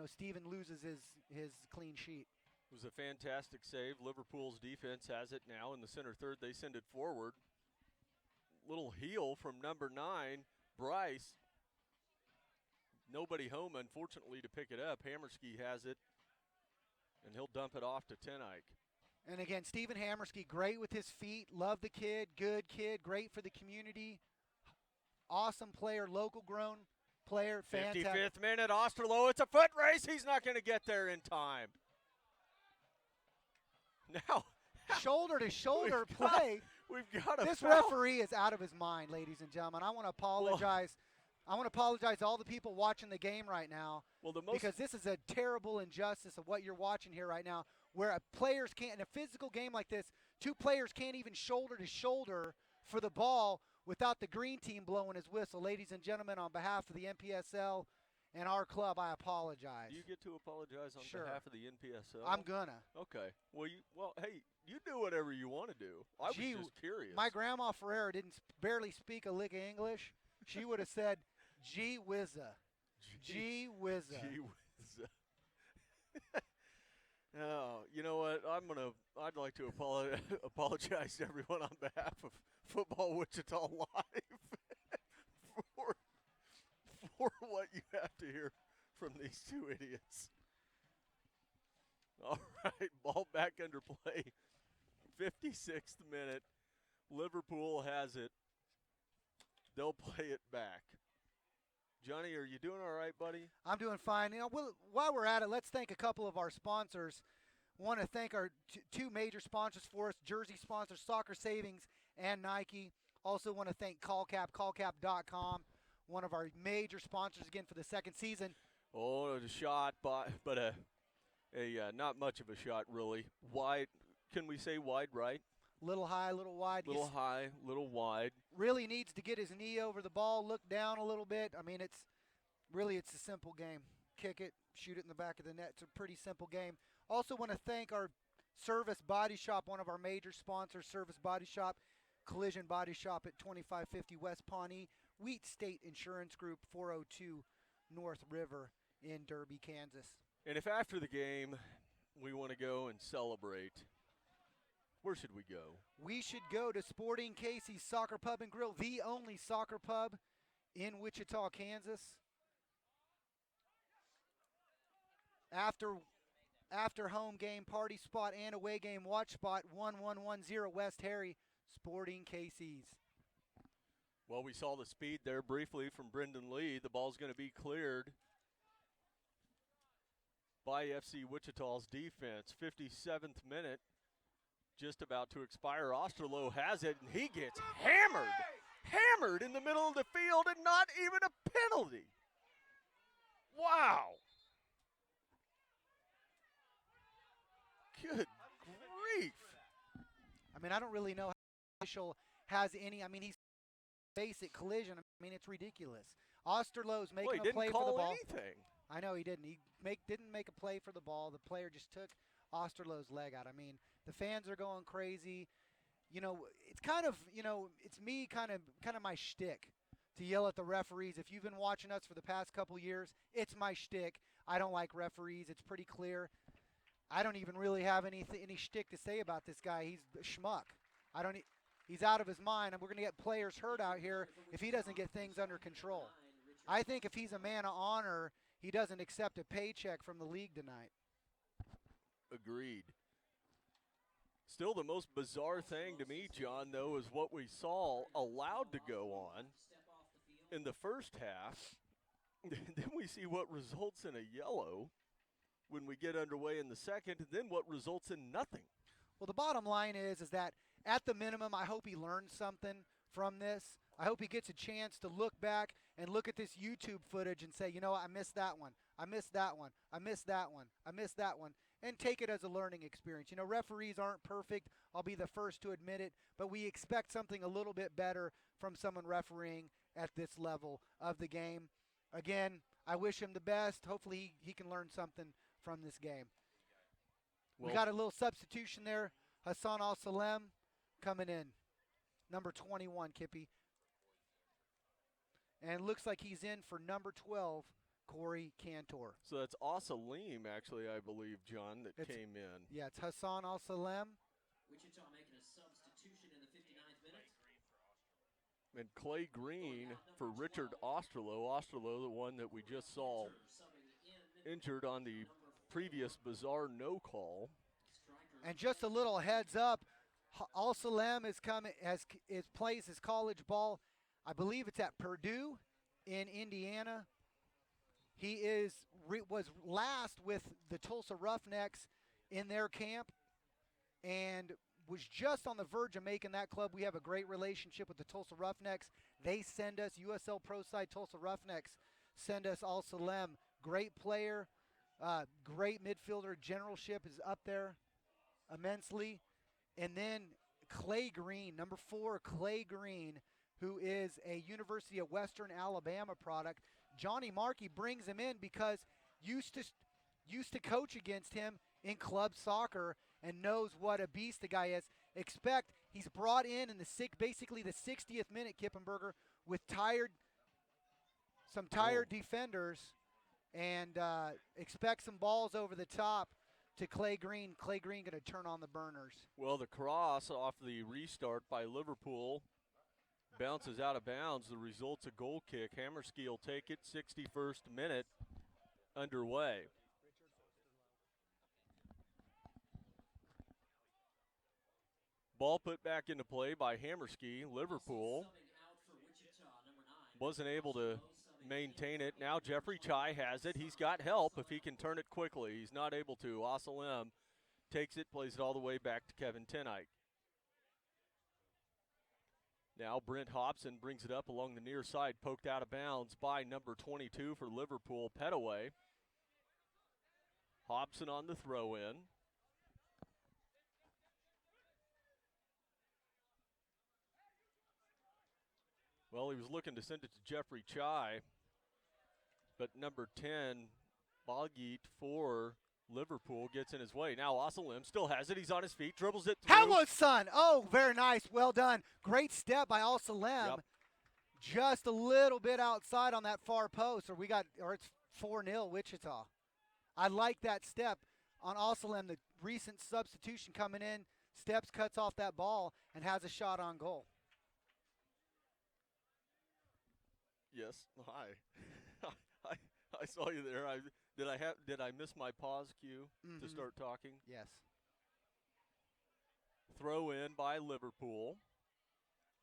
Stephen loses his clean sheet. It was a fantastic save. Liverpool's defense has it now in the center third. They send it forward. little heel from number 9, Bryce. Nobody home, unfortunately, to pick it up. Hammerski has it, and he'll dump it off to Tenike. And again, Stephen Hammerski, great with his feet. Love the kid, good kid, great for the community. Awesome player, local grown player, fantastic. 55th minute, Osterloh, it's a foot race. He's not going to get there in time. Now, shoulder to shoulder play. We've got a This foul. referee is out of his mind, ladies and gentlemen. I want to apologize. I want to apologize to all the people watching the game right now, because this is a terrible injustice of what you're watching here right now, where players can't, in a physical game like this, two players can't even shoulder to shoulder for the ball without the green team blowing his whistle. Ladies and gentlemen, on behalf of the NPSL and our club, I apologize. Do you get to apologize on Sure. behalf of the NPSL? I'm gonna. Okay. Well, hey, you do whatever you want to do. I was just curious. My grandma Ferreira didn't barely speak a lick of English. She would have said, "Gee whizza, gee whizza." Gee whizza. Oh, you know what? I'd like to apologize to everyone on behalf of Football Wichita Live for what you have to hear from these two idiots. All right, ball back under play. 56th minute. Liverpool has it. They'll play it back. Johnny, are you doing all right, buddy? I'm doing fine. While we're at it, let's thank a couple of our sponsors. Want to thank our two major sponsors for us, jersey sponsors, Soccer Savings and Nike. Also want to thank callcap.com, one of our major sponsors again for the second season. Oh, a shot, but a not much of a shot, really. Wide, can we say wide right? Little high, little wide. Little high, little wide. Really needs to get his knee over the ball, look down a little bit. I mean, it's a simple game. Kick it, shoot it in the back of the net. It's a pretty simple game. Also want to thank our Service Body Shop, one of our major sponsors, Service Body Shop, Collision Body Shop at 2550 West Pawnee, Wheat State Insurance Group, 402 North River in Derby, Kansas. And if after the game we want to go and celebrate, where should we go? We should go to Sporting Casey's Soccer Pub and Grill, the only soccer pub in Wichita, Kansas. After home game party spot and away game watch spot, 1110 West Harry, Sporting Casey's. Well, we saw the speed there briefly from Brendan Lee. The ball's going to be cleared by FC Wichita's defense. 57th minute, just about to expire. Osterloh has it, and he gets hammered in the middle of the field, and not even a penalty. Wow. Good grief. I mean, I don't really know how official has any. I mean, he's basic collision. I mean, it's ridiculous. Osterloh's making a play for the ball. Anything. I know he didn't. He didn't make a play for the ball. The player just took Osterloh's leg out. I mean, the fans are going crazy. You know, it's kind of, it's me kind of my shtick to yell at the referees. If you've been watching us for the past couple years, it's my shtick. I don't like referees. It's pretty clear. I don't even really have any shtick to say about this guy. He's a schmuck. He's out of his mind, and we're going to get players hurt out here if he doesn't get things under control. I think if he's a man of honor, he doesn't accept a paycheck from the league tonight. Agreed. Still, the most bizarre thing to me, John, though, is what we saw allowed to go on in the first half. Then we see what results in a yellow when we get underway in the second, and then what results in nothing. Well, the bottom line is that at the minimum, I hope he learns something from this. I hope he gets a chance to look back and look at this YouTube footage and say, you know what, I missed that one. I missed that one. I missed that one. I missed that one. And take it as a learning experience. You know, referees aren't perfect. I'll be the first to admit it. But we expect something a little bit better from someone refereeing at this level of the game. Again, I wish him the best. Hopefully he can learn something from this game. Well, we got a little substitution there. Hassan Al-Salem coming in. Number 21, Kippy. And looks like he's in for number 12, Corey Cantor. So that's Al-Salim, actually, I believe, John, that came in. Yeah, it's Hassan Al-Salem. Wichita making a substitution in the 59th minute. And Clay Green for Richard Osterloh. Osterloh, the one that we just saw injured on the previous bizarre no call. And just a little heads up, Al Salem plays his college ball. I believe it's at Purdue in Indiana. He was last with the Tulsa Roughnecks in their camp and was just on the verge of making that club. We have a great relationship with the Tulsa Roughnecks. They send us, USL Pro Side Tulsa Roughnecks send us Al Salem. Great player, great midfielder. Generalship is up there immensely. And then Clay Green, number 4, Clay Green, who is a University of Western Alabama product. Johnny Markey brings him in because used to coach against him in club soccer and knows what a beast the guy is. He's brought in basically the 60th minute, Kippenberger, with some tired defenders, and expect some balls over the top to Clay Green. Clay Green going to turn on the burners. Well, the cross off the restart by Liverpool bounces out of bounds. The result's a goal kick. Hammerski will take it. 61st minute underway. Ball put back into play by Hammerski. Liverpool wasn't able to maintain it. Now Jeffrey Chai has it. He's got help if he can turn it quickly. He's not able to. Osalem takes it, plays it all the way back to Kevin Tenike. Now Brent Hobson brings it up along the near side, poked out of bounds by number 22 for Liverpool, Petaway. Hobson on the throw-in. Well, he was looking to send it to Jeffrey Chai, but number 10, Balgeet for Liverpool gets in his way. Now Osalim still has it. He's on his feet, dribbles it through. Hello, son. Oh, very nice. Well done. Great step by Al Salem. Yep. Just a little bit outside on that far post, or it's 4-0 Wichita. I like that step on Al Salem, the recent substitution coming in, steps, cuts off that ball, and has a shot on goal. Yes. Hi. I saw you there. Did I miss my pause cue to start talking? Yes. Throw in by Liverpool.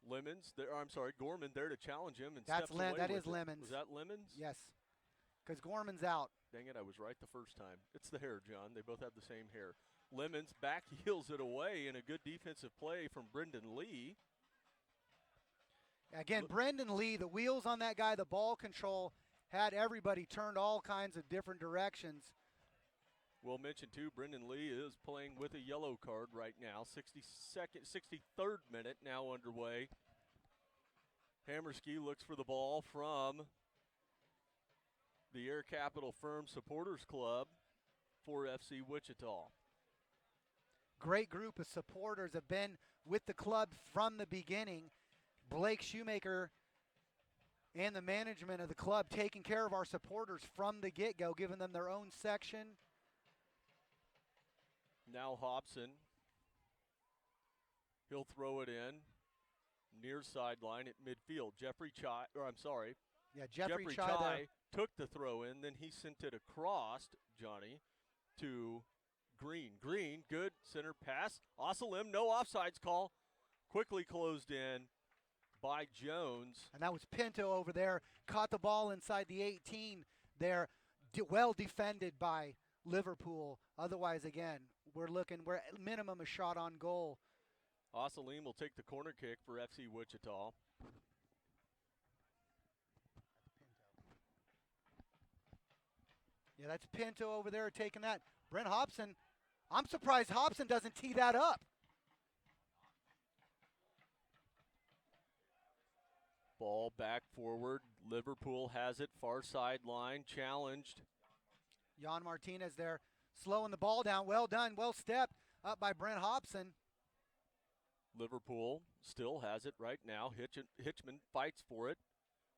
Gorman there to challenge him and steps away That with is it. Lemons. Was that Lemons? Yes. Because Gorman's out. Dang it, I was right the first time. It's the hair, John. They both have the same hair. Lemons back heels it away in a good defensive play from Brendan Lee. Again, Brendan Lee, the wheels on that guy, the ball control, had everybody turned all kinds of different directions. We'll mention, too, Brendan Lee is playing with a yellow card right now. 63rd minute now underway. Hammerski looks for the ball from the Air Capital Firm Supporters Club for FC Wichita. Great group of supporters have been with the club from the beginning. Blake Shoemaker and the management of the club taking care of our supporters from the get-go, giving them their own section. Now Hobson. He'll throw it in. Near sideline at midfield. Jeffrey Chai Chai took the throw in, then he sent it across, Johnny, to Green. Green, good center pass. Osalim, no offsides call. Quickly closed in by Jones. And that was Pinto over there. Caught the ball inside the 18 there. Well defended by Liverpool. Otherwise, again, we're at minimum a shot on goal. Osalim will take the corner kick for FC Wichita. Yeah, that's Pinto over there taking that. Brent Hobson, I'm surprised Hobson doesn't tee that up. Ball back forward. Liverpool has it. Far sideline. Challenged. Jan Martinez there slowing the ball down. Well done. Well stepped up by Brent Hobson. Liverpool still has it right now. Hitchman fights for it.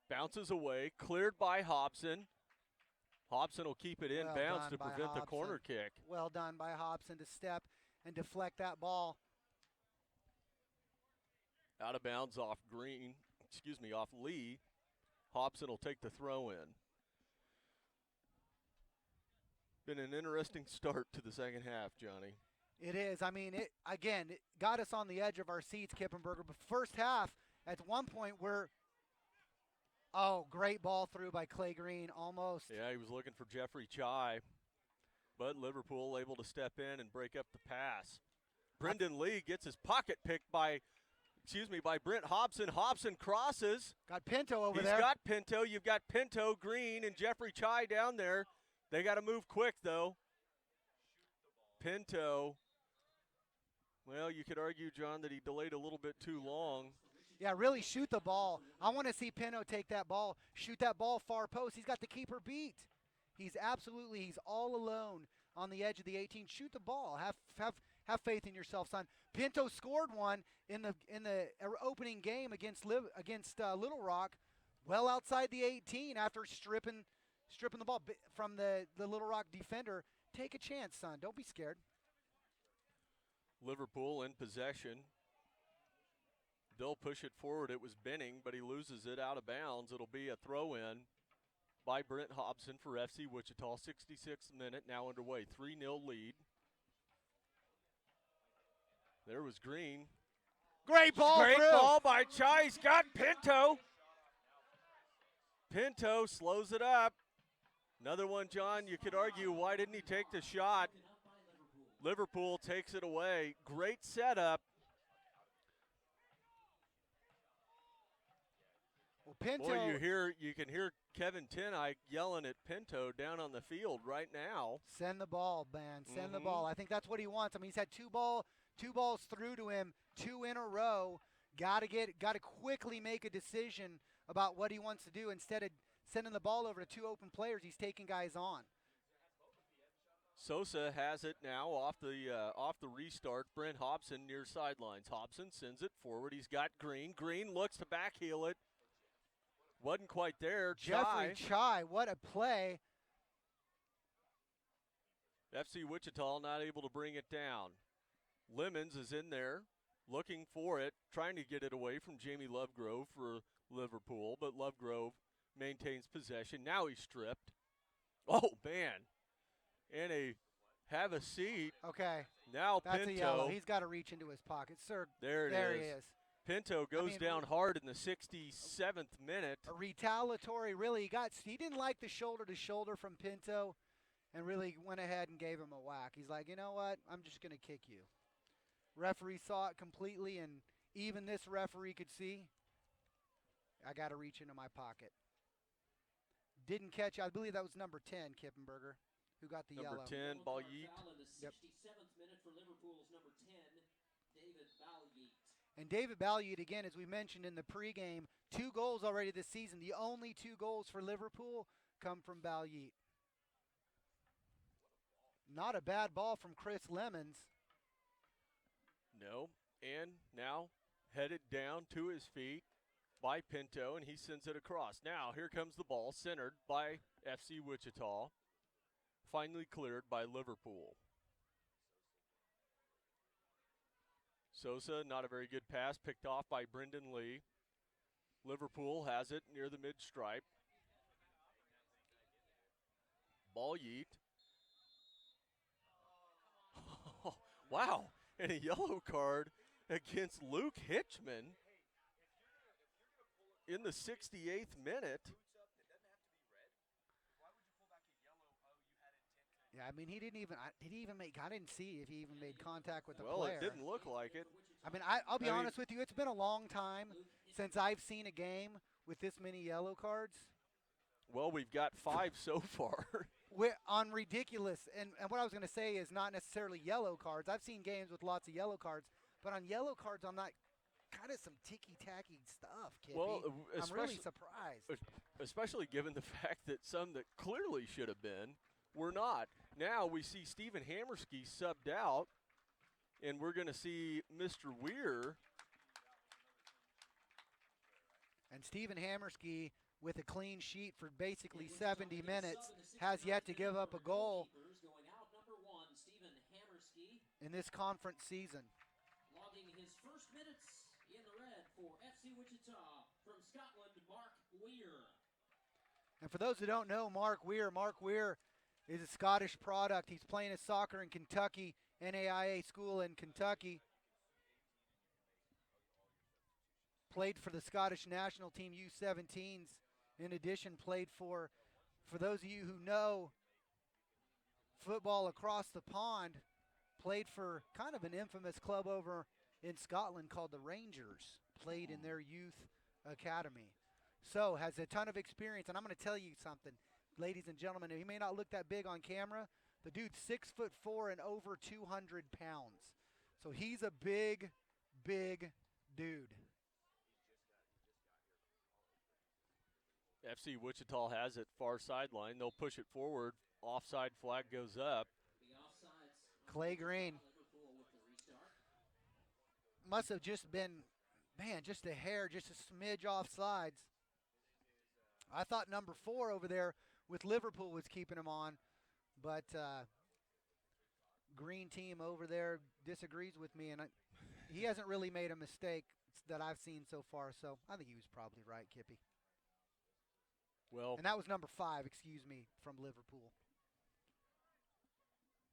Bounces away. Cleared by Hobson. Hobson will keep it in bounds to prevent the corner kick. Well done by Hobson to step and deflect that ball. Out of bounds off Green. off Lee. Hobson will take the throw in. Been an interesting start to the second half, Johnny. It is. I mean, it got us on the edge of our seats, Kippenberger. But first half, at one point, great ball through by Clay Green, almost. Yeah, he was looking for Jeffrey Chai, but Liverpool able to step in and break up the pass. Brendan Lee gets his pocket picked by Brent Hobson. Hobson crosses. Got Pinto over He's there. got Pinto. You've got Pinto, Green, and Jeffrey Chai down there. They got to move quick, though. Pinto, well, you could argue, John, that he delayed a little bit too long. Yeah, really shoot the ball. I want to see Pinto take that ball, shoot that ball far post. He's got the keeper beat. He's all alone on the edge of the 18. Shoot the ball. Have faith in yourself, son. Pinto scored one in the opening game against Little Rock, well outside the 18 after stripping the ball from the Little Rock defender. Take a chance, son. Don't be scared. Liverpool in possession. They'll push it forward. It was Benning, but he loses it out of bounds. It'll be a throw-in by Brent Hobson for FC Wichita. 66th minute now underway. 3-0 lead. There was Green. Great ball Great through. ball by Chai. He's got Pinto. Pinto slows it up. Another one, John, you could argue, why didn't he take the shot? Liverpool takes it away. Great setup. Well, Pinto. Boy, you can hear Kevin Tenike yelling at Pinto down on the field right now. Send the ball, man. Send the ball. I think that's what he wants. I mean, he's had two balls through to him, 2 in a row. Got to quickly make a decision about what he wants to do instead of sending the ball over to 2 open players. He's taking guys on. Sosa has it now off the restart. Brent Hobson near sidelines. Hobson sends it forward. He's got Green. Green looks to backheel it. Wasn't quite there. Jeffrey Chai, what a play. FC Wichita not able to bring it down. Lemons is in there looking for it, trying to get it away from Jamie Lovegrove for Liverpool, but Lovegrove maintains possession. Now he's stripped. Oh, man. And have a seat. Okay. Now That's Pinto. a yellow. He's got to reach into his pocket. Sir, There he is. Pinto goes down hard in the 67th minute. A retaliatory, really. He didn't like the shoulder-to-shoulder from Pinto and really went ahead and gave him a whack. He's like, you know what? I'm just going to kick you. Referee saw it completely, and even this referee could see, I got to reach into my pocket. Didn't catch, I believe that was number 10, Kippenberger, who got the Number yellow. 10, ball yeet. In the 67th minute for Liverpool's number 10, David Balyeet. And David Balyeet, again, as we mentioned in the pregame, 2 goals already this season. The only 2 goals for Liverpool come from Balyeet. Not a bad ball from Chris Lemons. No. And now headed down to his feet by Pinto, and he sends it across. Now here comes the ball, centered by FC Wichita. Finally cleared by Liverpool. Sosa, not a very good pass, picked off by Brendan Lee. Liverpool has it near the mid-stripe. Ball yeet. Oh, wow, and a yellow card against Luke Hitchman in the 68th minute. Yeah, I mean, he didn't even make, I didn't see if he even made contact with the Well, player. it didn't look like it. I mean, I'll be honest with you, it's been a long time since I've seen a game with this many yellow cards. Well, we've got 5 so far. On ridiculous, and what I was going to say is not necessarily yellow cards. I've seen games with lots of yellow cards, but on yellow cards, I'm not kind of some ticky-tacky stuff, Kippy. Well, I'm really surprised. Especially given the fact that some that clearly should have been were not. Now we see Stephen Hammerski subbed out, and we're going to see Mr. Weir. And Stephen Hammerski, with a clean sheet for basically 70 minutes, has yet to give up a goal in this conference season. Logging his first minutes in the red for FC Wichita, from Scotland, Mark Weir. And for those who don't know Mark Weir is a Scottish product. He's playing his soccer in Kentucky, NAIA school in Kentucky. Played for the Scottish national team U17s. In addition, played for those of you who know football across the pond, played for kind of an infamous club over in Scotland called the Rangers. Played in their youth academy. So has a ton of experience, and I'm going to tell you something, ladies and gentlemen. He may not look that big on camera. The dude's 6'4" and over 200 pounds. So he's a big, big dude. FC Wichita has it far sideline. They'll push it forward. Offside flag goes up. Clay Green must have just been, man, just a hair, just a smidge offsides. I thought number 4 over there with Liverpool was keeping him on, but green team over there disagrees with me, and he hasn't really made a mistake that I've seen so far, so I think he was probably right, Kippy. Well, and that was number 5, excuse me, from Liverpool.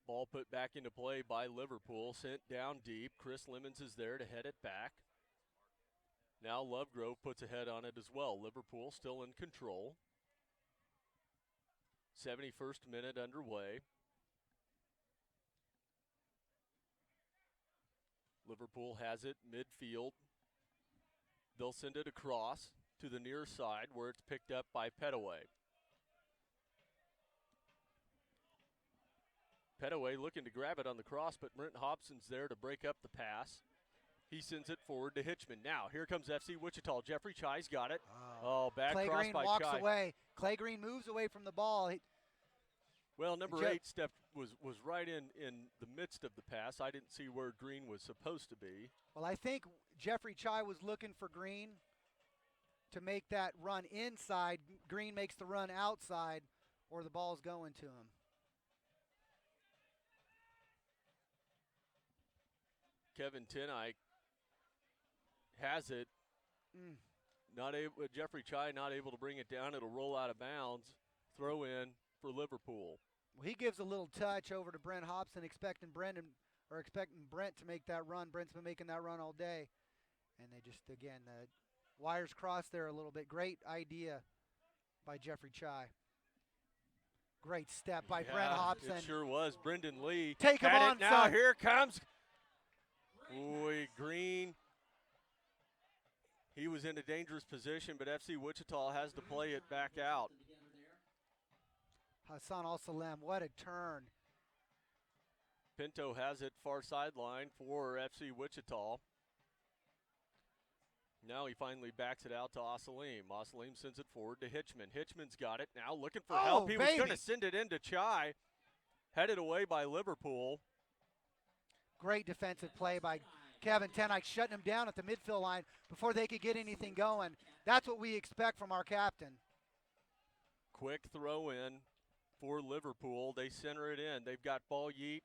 Ball put back into play by Liverpool, sent down deep. Chris Lemons is there to head it back. Now Lovegrove puts a head on it as well. Liverpool still in control. 71st minute underway. Liverpool has it midfield. They'll send it across to the near side where it's picked up by Petaway. Petaway looking to grab it on the cross, but Brent Hobson's there to break up the pass. He sends it forward to Hitchman. Now, here comes FC Wichita. Jeffrey Chai's got it. Oh, bad Clay cross Green by walks Chai. away. Clay Green moves away from the ball. Well, number 8 was right in the midst of the pass. I didn't see where Green was supposed to be. Well, I think Jeffrey Chai was looking for Green to make that run inside. Green makes the run outside, or the ball's going to him. Kevin Tenike has it. Not able. Jeffrey Chai not able to bring it down. It'll roll out of bounds. Throw in for Liverpool. Well, he gives a little touch over to Brent Hobson, expecting Brent to make that run. Brent's been making that run all day, and they just, again, the wires crossed there a little bit. Great idea by Jeffrey Chai. Great step by Brent Hobson. It sure was. Brendan Lee. Take him on, it now. son. Here comes. Boy, Green. He was in a dangerous position, but FC Wichita has to play it back out. Hassan Al-Salem, what a turn. Pinto has it far sideline for FC Wichita. Now he finally backs it out to Osalim. Osalim sends it forward to Hitchman. Hitchman's got it now, looking for help. He was going to send it into Chai. Headed away by Liverpool. Great defensive play by Kevin Tenike, shutting him down at the midfield line before they could get anything going. That's what we expect from our captain. Quick throw in for Liverpool. They center it in. They've got ball yeet.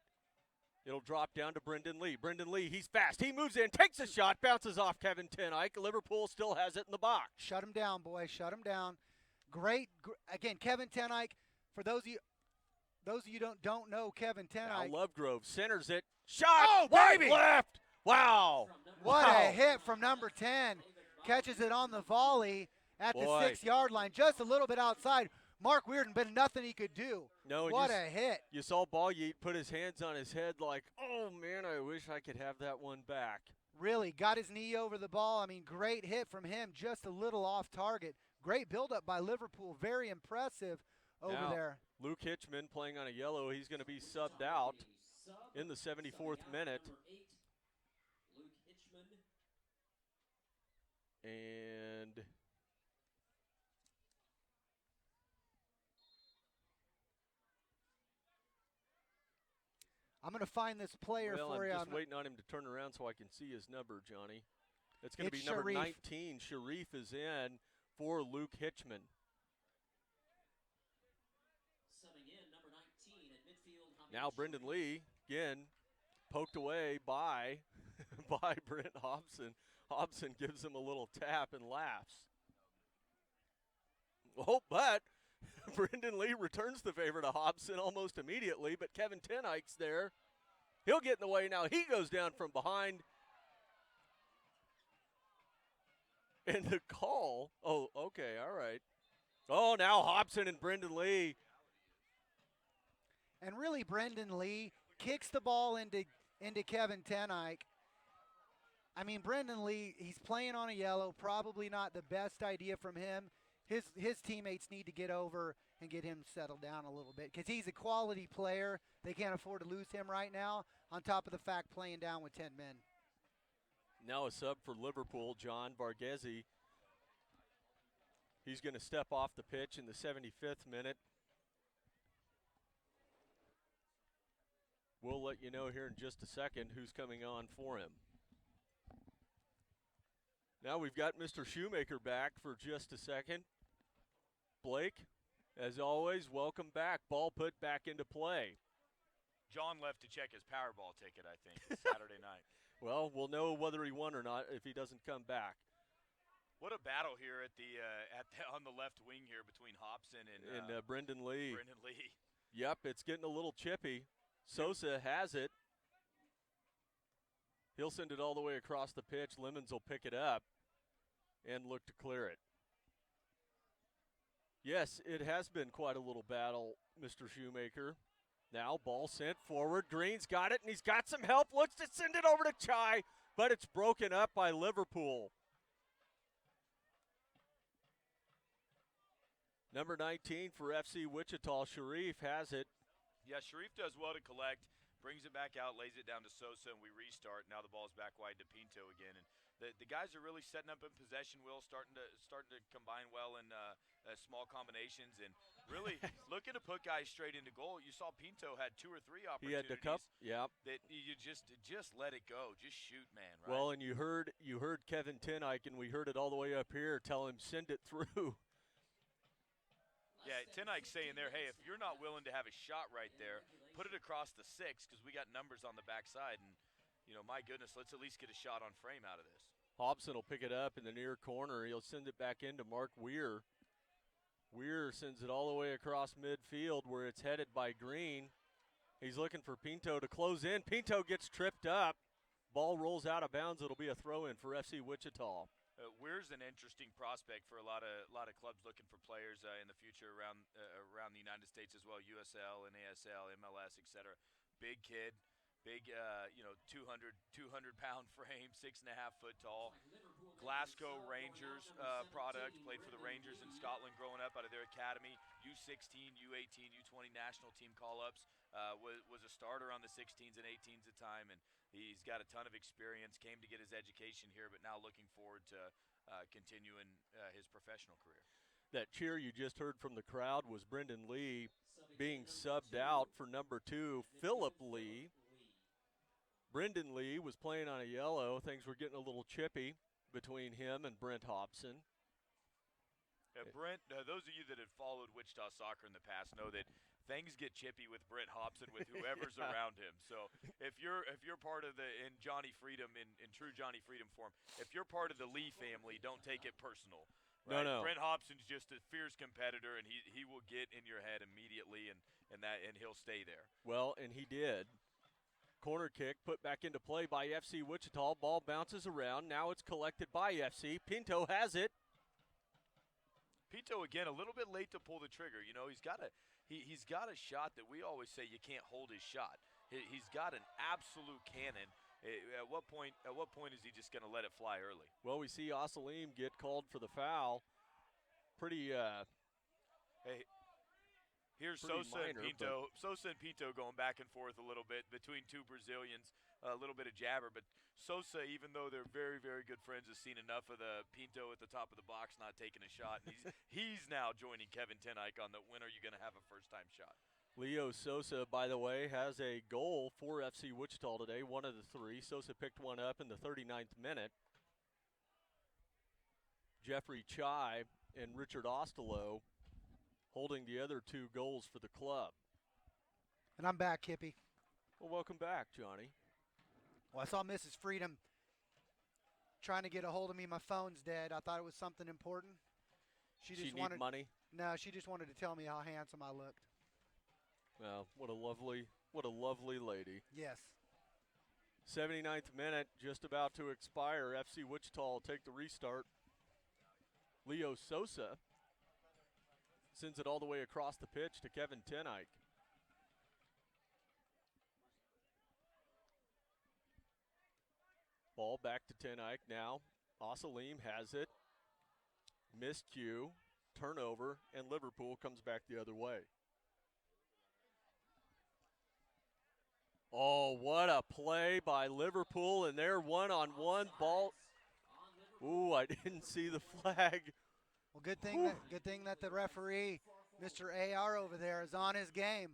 It'll drop down to Brendan Lee. Brendan Lee, he's fast. He moves in, takes a shot, bounces off Kevin Tenike. Liverpool still has it in the box. Shut him down, boys. Shut him down. Great. Again, Kevin Tenike, for those of you don't know Kevin Tenike. Now Lovegrove centers it. Shot! Oh, wide baby! left! Wow! What a hit from number 10. Catches it on the volley at the 6-yard line, just a little bit outside. Mark Weirden, but nothing he could do. No, what a hit. You saw Ball Yeet put his hands on his head like, oh, man, I wish I could have that one back. Really, got his knee over the ball. I mean, great hit from him, just a little off target. Great buildup by Liverpool, very impressive over there. Luke Hitchman playing on a yellow. He's going to be subbed out in the 74th minute. And I'm going to find this player for you. I'm just waiting on him to turn around so I can see his number, Johnny. It's going to be number 19. Sharif is in for Luke Hitchman. Now Brendan Lee, again, poked away by Brent Hobson. Hobson gives him a little tap and laughs. Oh, but Brendan Lee returns the favor to Hobson almost immediately, but Kevin Ten Eyck's there. He'll get in the way now. He goes down from behind. And the call, oh, okay, all right. Oh, now Hobson and Brendan Lee. And really, Brendan Lee kicks the ball into Kevin Ten Eyck. I mean, Brendan Lee, he's playing on a yellow. Probably not the best idea from him. His teammates need to get over and get him settled down a little bit because he's a quality player. They can't afford to lose him right now, on top of the fact playing down with 10 men. Now a sub for Liverpool, John Varghese. He's going to step off the pitch in the 75th minute. We'll let you know here in just a second who's coming on for him. Now we've got Mr. Shoemaker back for just a second. Blake, as always, welcome back. Ball put back into play. John left to check his Powerball ticket, I think, Saturday night. Well, we'll know whether he won or not if he doesn't come back. What a battle here on the left wing here between Hobson and Brendan Lee. Brendan Lee. Yep, it's getting a little chippy. Sosa has it. He'll send it all the way across the pitch. Lemons will pick it up and look to clear it. Yes, it has been quite a little battle, Mr. Shoemaker. Now ball sent forward. Green's got it, and he's got some help. Looks to send it over to Chai, but it's broken up by Liverpool. Number 19 for FC Wichita, Sharif has it. Yeah, Sharif does well to collect, brings it back out, lays it down to Sosa, and we restart. Now the ball's back wide to Pinto again. And the guys are really setting up in possession, Will, starting to combine well in small combinations, and really looking to put guys straight into goal. You saw Pinto had 2 or 3 opportunities. He had the cup, yeah. That you just let it go, just shoot, man. Right? Well, and you heard Kevin Ten Eyck, and we heard it all the way up here. Tell him send it through. Yeah, Ten Eyck saying there, hey, if you're not willing to have a shot right there, put it across the 6 because we got numbers on the backside, and my goodness, let's at least get a shot on frame out of this. Hobson will pick it up in the near corner. He'll send it back into Mark Weir. Weir sends it all the way across midfield where it's headed by Green. He's looking for Pinto to close in. Pinto gets tripped up. Ball rolls out of bounds. It'll be a throw-in for FC Wichita. Weir's an interesting prospect for a lot of clubs looking for players in the future around the United States as well, USL, NASL, MLS, etc. Big kid, big 200-pound frame, 6.5 foot tall. Glasgow Rangers product, played for the Rangers in Scotland growing up out of their academy. U16, U18, U20 national team call-ups. Was a starter on the 16s and 18s at time, and he's got a ton of experience, came to get his education here, but now looking forward to continuing his professional career. That cheer you just heard from the crowd was Brendan Lee being subbed out for number 2, Philip Lee. Brendan Lee was playing on a yellow. Things were getting a little chippy between him and Brent Hobson. Brent, those of you that have followed Wichita soccer in the past know that things get chippy with Brent Hobson with whoever's around him. So if you're part of in Johnny Freedom, in true Johnny Freedom form, if you're part of the Lee family, don't take it personal. Right? No. Brent Hobson's just a fierce competitor, and he will get in your head immediately, and he'll stay there. Well, and he did. Corner kick put back into play by FC Wichita. Ball bounces around. Now it's collected by FC. Pinto has it. Pinto again a little bit late to pull the trigger. He's got a shot that we always say you can't hold his shot. He's got an absolute cannon. At what point is he just going to let it fly early? Well, we see Osalim get called for the foul. Pretty hey, here's pretty Sosa minor, and Pinto. Sosa and Pinto going back and forth a little bit between two Brazilians. A little bit of jabber, but Sosa, even though they're very, very good friends, has seen enough of the Pinto at the top of the box not taking a shot. And he's now joining Kevin Ten Eyck on the when are you going to have a first-time shot. Leo Sosa, by the way, has a goal for FC Wichita today, one of the 3. Sosa picked one up in the 39th minute. Jeffrey Chai and Richard Ostolo holding the other 2 goals for the club. And I'm back, Kippy. Well, welcome back, Johnny. Well, I saw Mrs. Freedom trying to get a hold of me. My phone's dead. I thought it was something important. She She just need wanted money? No, she just wanted to tell me how handsome I looked. Well, what a lovely lady. Yes. 79th minute, just about to expire. FC Wichita will take the restart. Leo Sosa sends it all the way across the pitch to Kevin Tenike. Ball back to Tenike now. Osalim has it. Miscue, turnover, and Liverpool comes back the other way. Oh, what a play by Liverpool, and their one-on-one ball. Ooh, I didn't see the flag. Well, good thing that the referee, Mr. AR over there, is on his game.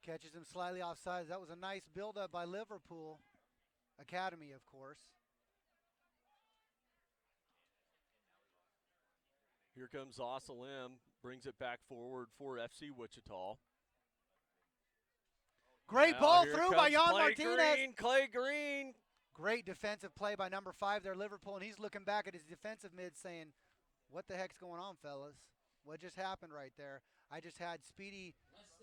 Catches him slightly offside. That was a nice build-up by Liverpool Academy, of course. Here comes Osalim, brings it back forward for FC Wichita. Great Now ball here through by comes Jan Clay Martinez. Green, Clay Green. Great defensive play by number 5 there, Liverpool, and he's looking back at his defensive mid saying, what the heck's going on, fellas? What just happened right there? I just had speedy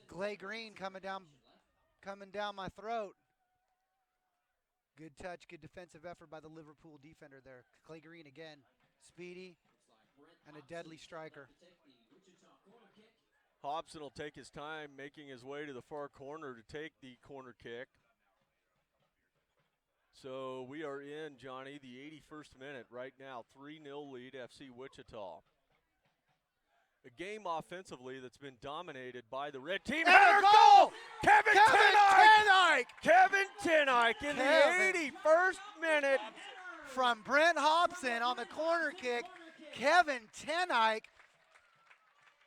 Clay Green coming down my throat. Good touch, good defensive effort by the Liverpool defender there. Clay Green again, speedy and a deadly striker. Hobson will take his time making his way to the far corner to take the corner kick. So we are in, Johnny, the 81st minute right now. 3-0 lead, FC Wichita. A game offensively that's been dominated by the red team. And a goal! Kevin Tenike! Kevin Tenike in Kevin. the 81st minute. From Brent Hobson on the corner kick, Kevin Tenike,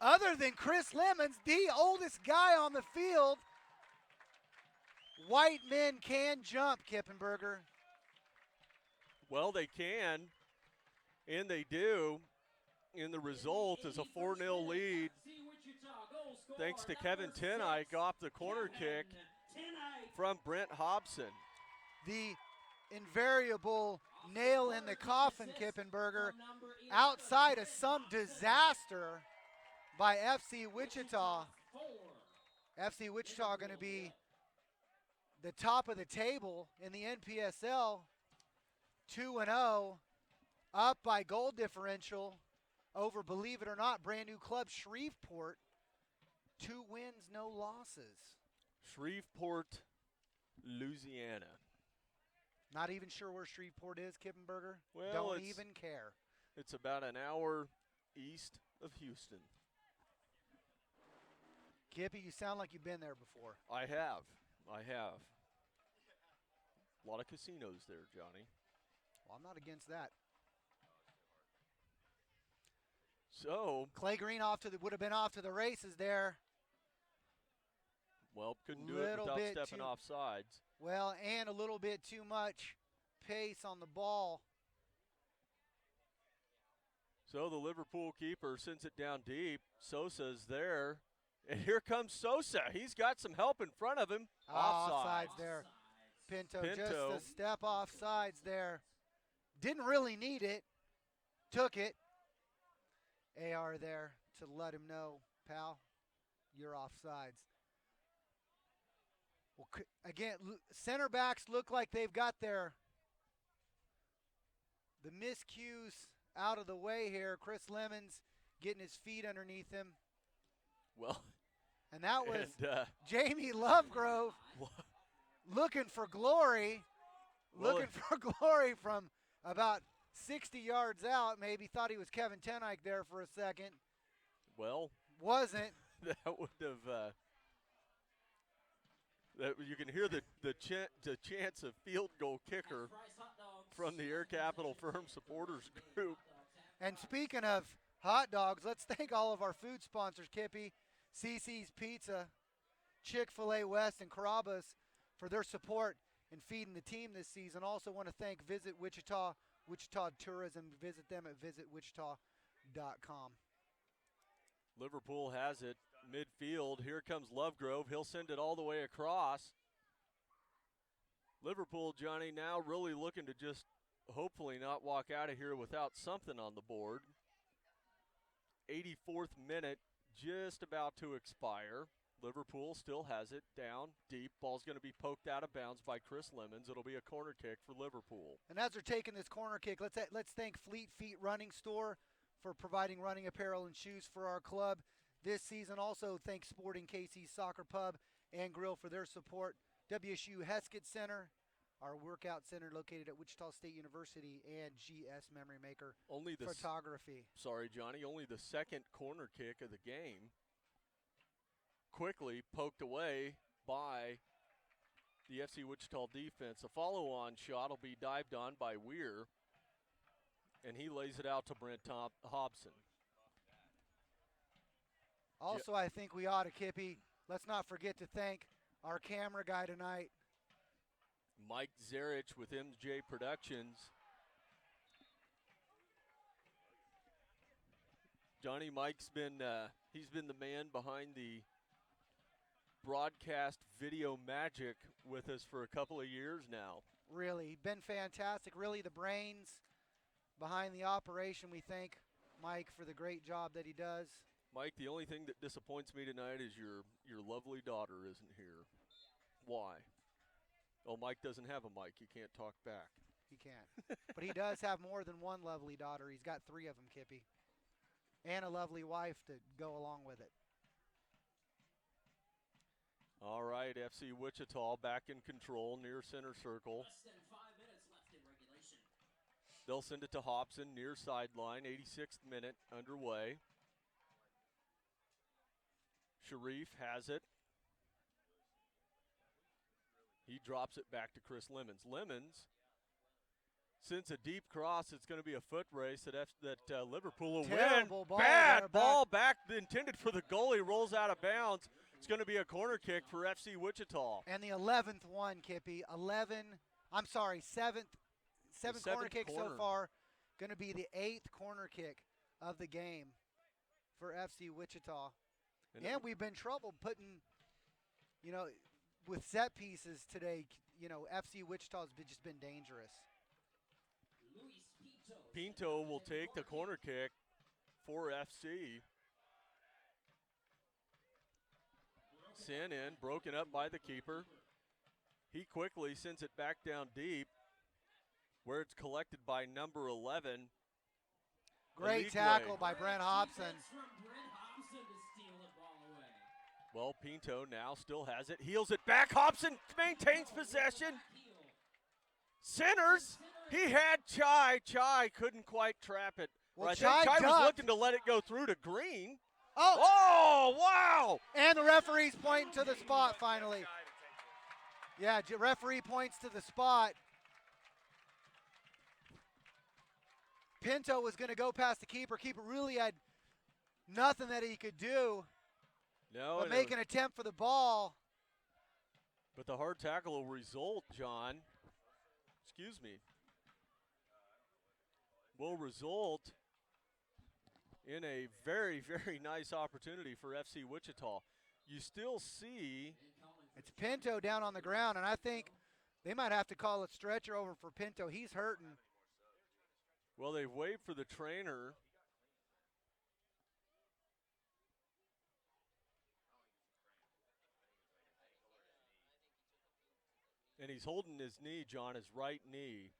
other than Chris Lemons, the oldest guy on the field. White men can jump, Kippenberger. Well, they can, and they do. And the result is a 4-0 lead thanks to Kevin Tenike off the corner kick from Brent Hobson. The invariable nail in the coffin, Kippenberger, outside of some disaster by FC Wichita. FC Wichita going to be the top of the table in the NPSL, 2-0, up by goal differential over, believe it or not, brand new club Shreveport. 2 wins, no losses. Shreveport, Louisiana. Not even sure where Shreveport is, Kippenberger. Well, Don't even care. It's about an hour east of Houston. Kippy, you sound like you've been there before. I have. A lot of casinos there, Johnny. Well, I'm not against that. So, Clay Green would have been off to the races there. well, couldn't do it Little without bit stepping too- off sides. Well, and a little bit too much pace on the ball. So the Liverpool keeper sends it down deep. Sosa's there. And here comes Sosa. He's got some help in front of him. Offside. Offsides there. Pinto, Pinto. just a step offsides there. Didn't really need it. Took it. AR there to let him know, pal, you're offsides. Well, again, center backs look like they've got the miscues out of the way here. Chris Lemons getting his feet underneath him. Well, And that was and, Jamie Lovegrove looking for glory. Well, Looking for glory from about 60 yards out. Maybe thought he was Kevin Tenike there for a second. well, Wasn't. that would have. That you can hear the chance of field goal kicker from the Air Capital Firm supporters group. And speaking of hot dogs, let's thank all of our food sponsors, Kippy, CC's Pizza, Chick-fil-A West, and Carrabba's for their support in feeding the team this season. Also want to thank Visit Wichita Tourism. Visit them at visitwichita.com. Liverpool has it midfield. Here comes Lovegrove. He'll send it all the way across. Liverpool, Johnny, now really looking to just hopefully not walk out of here without something on the board. 84th minute just about to expire. Liverpool still has it down deep. Ball's going to be poked out of bounds by Chris Lemons. It'll be a corner kick for Liverpool. And as they're taking this corner kick, let's thank Fleet Feet Running Store for providing running apparel and shoes for our club this season. Also, thanks Sporting KC Soccer Pub and Grill for their support. WSU Heskett Center, our workout center located at Wichita State University, and GS Memory Maker Photography. Sorry, Johnny, only the second corner kick of the game. Quickly poked away by the FC Wichita defense. A follow-on shot will be dived on by Weir, and he lays it out to Brent Hobson. Also, I think we ought to, Kippy, let's not forget to thank our camera guy tonight, Mike Zarich with MJ Productions. Johnny, Mike's been he's been the man behind the broadcast video magic with us for a couple of years now. Really been fantastic. Really the brains behind the operation. We thank Mike for the great job that he does. Mike, the only thing that disappoints me tonight is your lovely daughter isn't here. Why? Oh, Mike doesn't have a mic. He can't talk back. He can't. But he does have more than one lovely daughter. He's got 3 of them, Kippy. And a lovely wife to go along with it. All right, FC Wichita back in control near center circle. Less than 5 minutes left in regulation. They'll send it to Hobson near sideline. 86th minute underway. Sharif has it. He drops it back to Chris Lemons. Lemons sends a deep cross. It's going to be a foot race that Liverpool will Terrible win. ball Bad there, ball back intended for the goalie. Rolls out of bounds. It's going to be a corner kick for FC Wichita. And the 11th one, Kippy. 7th corner kick so far. Going to be the 8th corner kick of the game for FC Wichita. And we've been trouble putting, with set pieces today. FC Wichita's just been dangerous. Pinto will take the corner kick for FC. Sent in, broken up by the keeper. He quickly sends it back down deep where it's collected by number 11. Great tackle by Brent Hobson. Well, Pinto now still has it. Heels it back. Hobson maintains possession. Centers. He had Chai. Chai couldn't quite trap it. Well, I think Chai was ducked. looking to let it go through to Green. Oh, wow. And the referee's pointing to the spot finally. Yeah, referee points to the spot. Pinto was going to go past the keeper. Keeper really had nothing that he could do but make an attempt for the ball. But the hard tackle will result, John. Excuse me. Will result in a very, very nice opportunity for FC Wichita. You still see it's Pinto down on the ground, and I think they might have to call a stretcher over for Pinto. He's hurting. Well, they've waved for the trainer. And he's holding his knee, John, his right knee.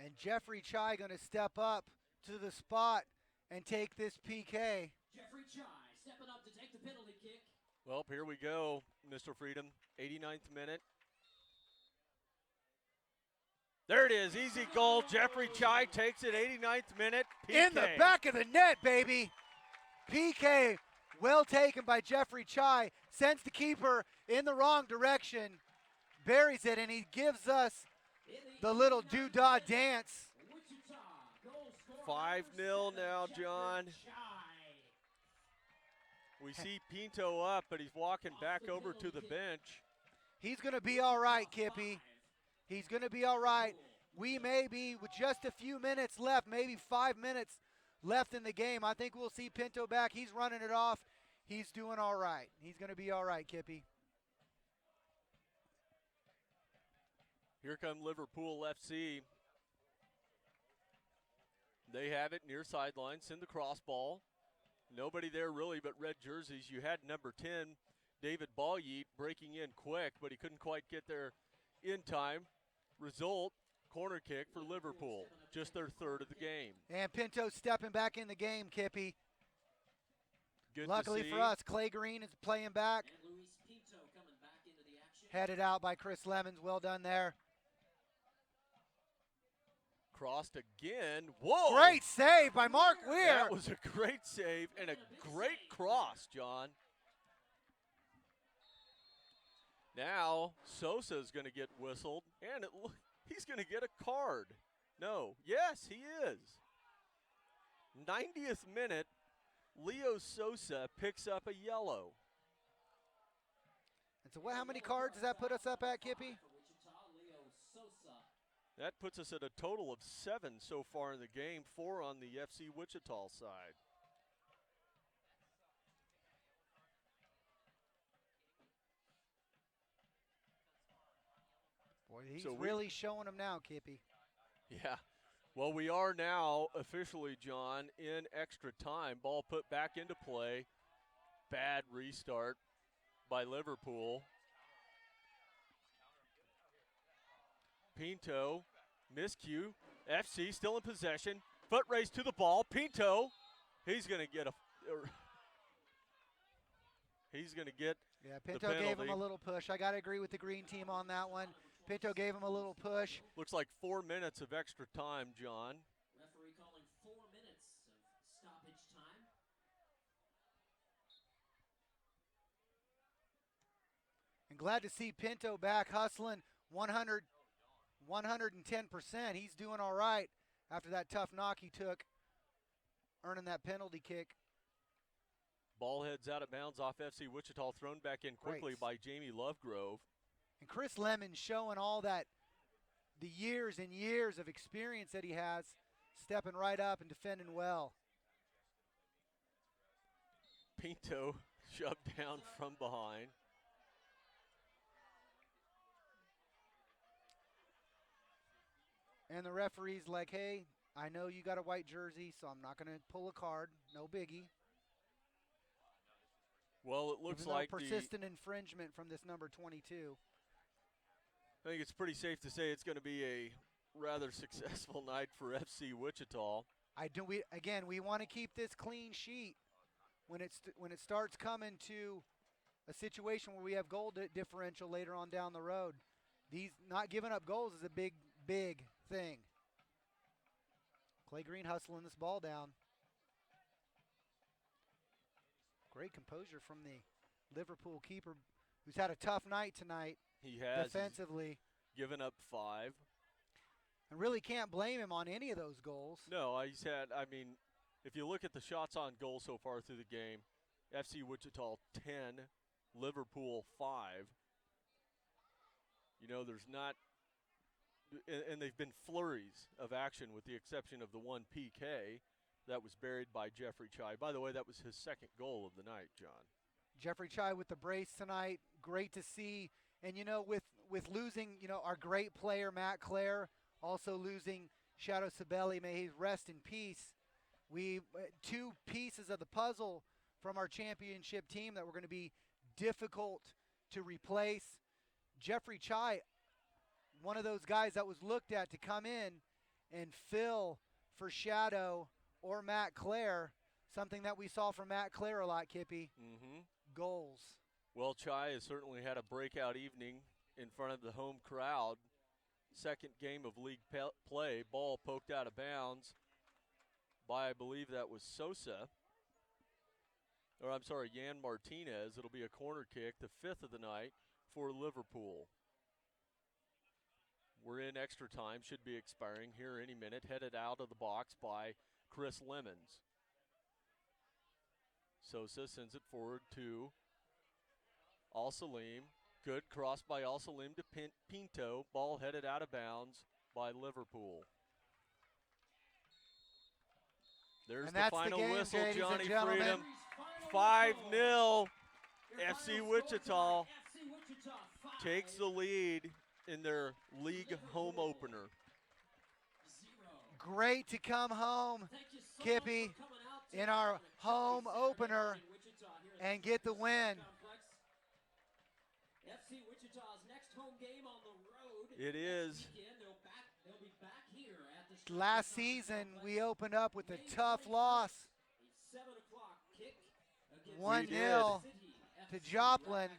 And Jeffrey Chai going to step up to the spot and take this PK. Jeffrey Chai stepping up to take the penalty kick. Well, here we go, Mr. Freedom. 89th minute. There it is, easy goal. Jeffrey Chai takes it, 89th minute. PK. In the back of the net, baby. PK, well taken by Jeffrey Chai. Sends the keeper in the wrong direction. Buries it, and he gives us the little doo-dah dance. 5-0 now, John. We see Pinto up, but he's walking back over to the bench. He's going to be all right, Kippy. He's going to be all right. We may be with just a few minutes left, maybe 5 minutes left in the game. I think we'll see Pinto back. He's running it off. He's doing all right. He's going to be all right, Kippy. Here come Liverpool FC. They have it near sideline, send the cross ball. Nobody there really but red jerseys. You had number 10, David Balyeat, breaking in quick, but he couldn't quite get there in time. Result, corner kick for Liverpool, just their third of the game. And Pinto stepping back in the game, Kippy. Good Luckily to see. for us, Clay Green is playing back. And Luis Pinto coming back into the action. Headed out by Chris Lemons. Well done there. Crossed again. Whoa! Great save by Mark Weir. That was a great save and a great cross, John. Now Sosa's going to get whistled, and he's going to get a card. No. Yes, he is. 90th minute, Leo Sosa picks up a yellow. And so how many cards does that put us up at, Kippy? Wichita, Leo Sosa. That puts us at a total of 7 so far in the game, 4 on the FC Wichita side. Boy, he's So really showing them now, Kippy. Yeah. Well, we are now officially, John, in extra time. Ball put back into play. Bad restart by Liverpool. Pinto, miscue. FC still in possession. Foot race to the ball. Pinto, he's going to get a. He's going to get. Yeah, Pinto gave him penalty. a little push. I got to agree with the green team on that one. Pinto gave him a little push. Looks like 4 minutes of extra time, John. Referee calling 4 minutes of stoppage time. And glad to see Pinto back hustling 110%. He's doing all right after that tough knock he took, earning that penalty kick. Ball heads out of bounds off FC Wichita, thrown back in quickly by Jamie Lovegrove. And Chris Lemon showing all that, the years and years of experience that he has, stepping right up and defending well. Pinto shoved down from behind. And the referee's like, hey, I know you got a white jersey, so I'm not going to pull a card. No biggie. Well, it looks Even though like persistent infringement from this number 22. I think it's pretty safe to say it's going to be a rather successful night for FC Wichita. We want to keep this clean sheet when it starts coming to a situation where we have goal differential later on down the road. These not giving up goals is a big thing. Clay Green hustling this ball down. Great composure from the Liverpool keeper, who's had a tough night tonight. He has defensively. given up 5. And really can't blame him on any of those goals. No, he's had, if you look at the shots on goal so far through the game, FC Wichita 10, Liverpool 5. You know, there's not, and they've been flurries of action with the exception of the one PK that was buried by Jeffrey Chai. By the way, that was his second goal of the night, John. Jeffrey Chai with the brace tonight. Great to see. And, with losing, our great player, Matt Clare, also losing Shadow Sabelli, may he rest in peace. We 2 pieces of the puzzle from our championship team that were going to be difficult to replace. Jeffrey Chai, one of those guys that was looked at to come in and fill for Shadow or Matt Clare, something that we saw from Matt Clare a lot, Kippy. Mm-hmm. Goals. Well, Chai has certainly had a breakout evening in front of the home crowd. Second game of league play. Ball poked out of bounds by, I believe that was Sosa. Or I'm sorry, Yan Martinez. It'll be a corner kick, the 5th of the night for Liverpool. We're in extra time, should be expiring here any minute. Headed out of the box by Chris Lemons. Sosa sends it forward to Al-Salim. Good cross by Al-Salim to Pinto. Ball headed out of bounds by Liverpool. There's And the that's the final game, whistle, ladies and Johnny gentlemen. Freedom. 5-0. FC Wichita takes the lead in their league home opener. Great to come home, Kippy, in our home opener and get the win. FC Wichita's next home game on the road. It is. They'll be back here at the Last season, we opened up with a tough loss, 7 o'clock kick against 1-0 to Joplin.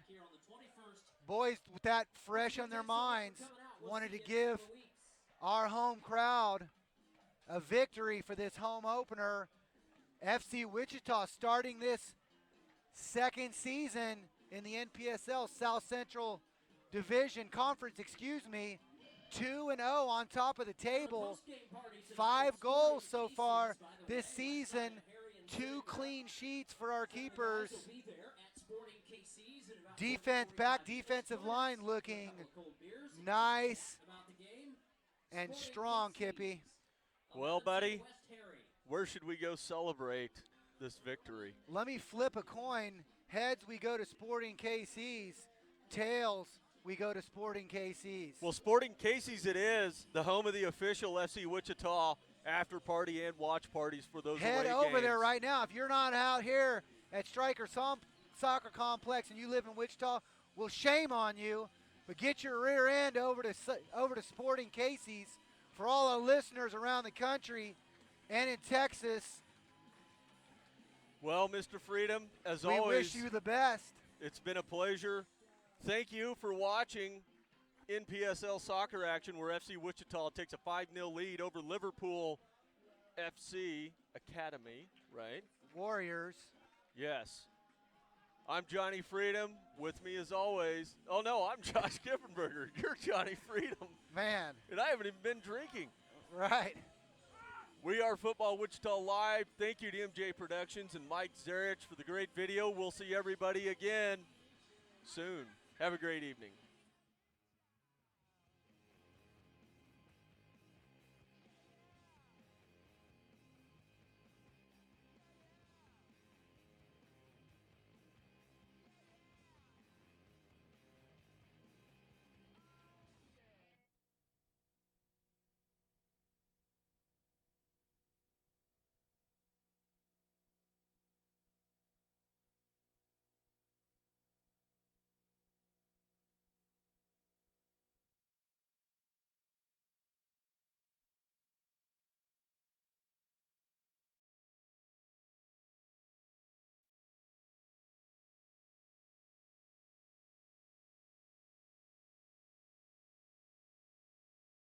Boys with that fresh on their minds wanted to give our home crowd a victory for this home opener. FC Wichita starting this second season in the NPSL South Central Division Conference, 2-0 on top of the table. 5 goals so far this season, 2 clean sheets for our keepers. Defensive line looking nice and strong, Kippy. Well, buddy, where should we go celebrate this victory? Let me flip a coin. Heads, we go to Sporting KC's. Tails, we go to Sporting KC's. Well, Sporting Casey's it is, the home of the official FC Wichita after party and watch parties for those Head away over games. there right now. If you're not out here at Stryker Soccer Complex and you live in Wichita, well, shame on you. But get your rear end over to Sporting Casey's. For all our listeners around the country and in Texas, Well, Mr. Freedom, as we always, wish you the best. it's been a pleasure. Thank you for watching NPSL soccer action where FC Wichita takes a 5-0 lead over Liverpool FC Academy, right? Warriors. Yes. I'm Johnny Freedom. With me as always. Oh, no, I'm Josh Kippenberger. You're Johnny Freedom. Man, And I haven't even been drinking. right. We are Football Wichita Live. Thank you to MJ Productions and Mike Zarich for the great video. We'll see everybody again soon. Have a great evening.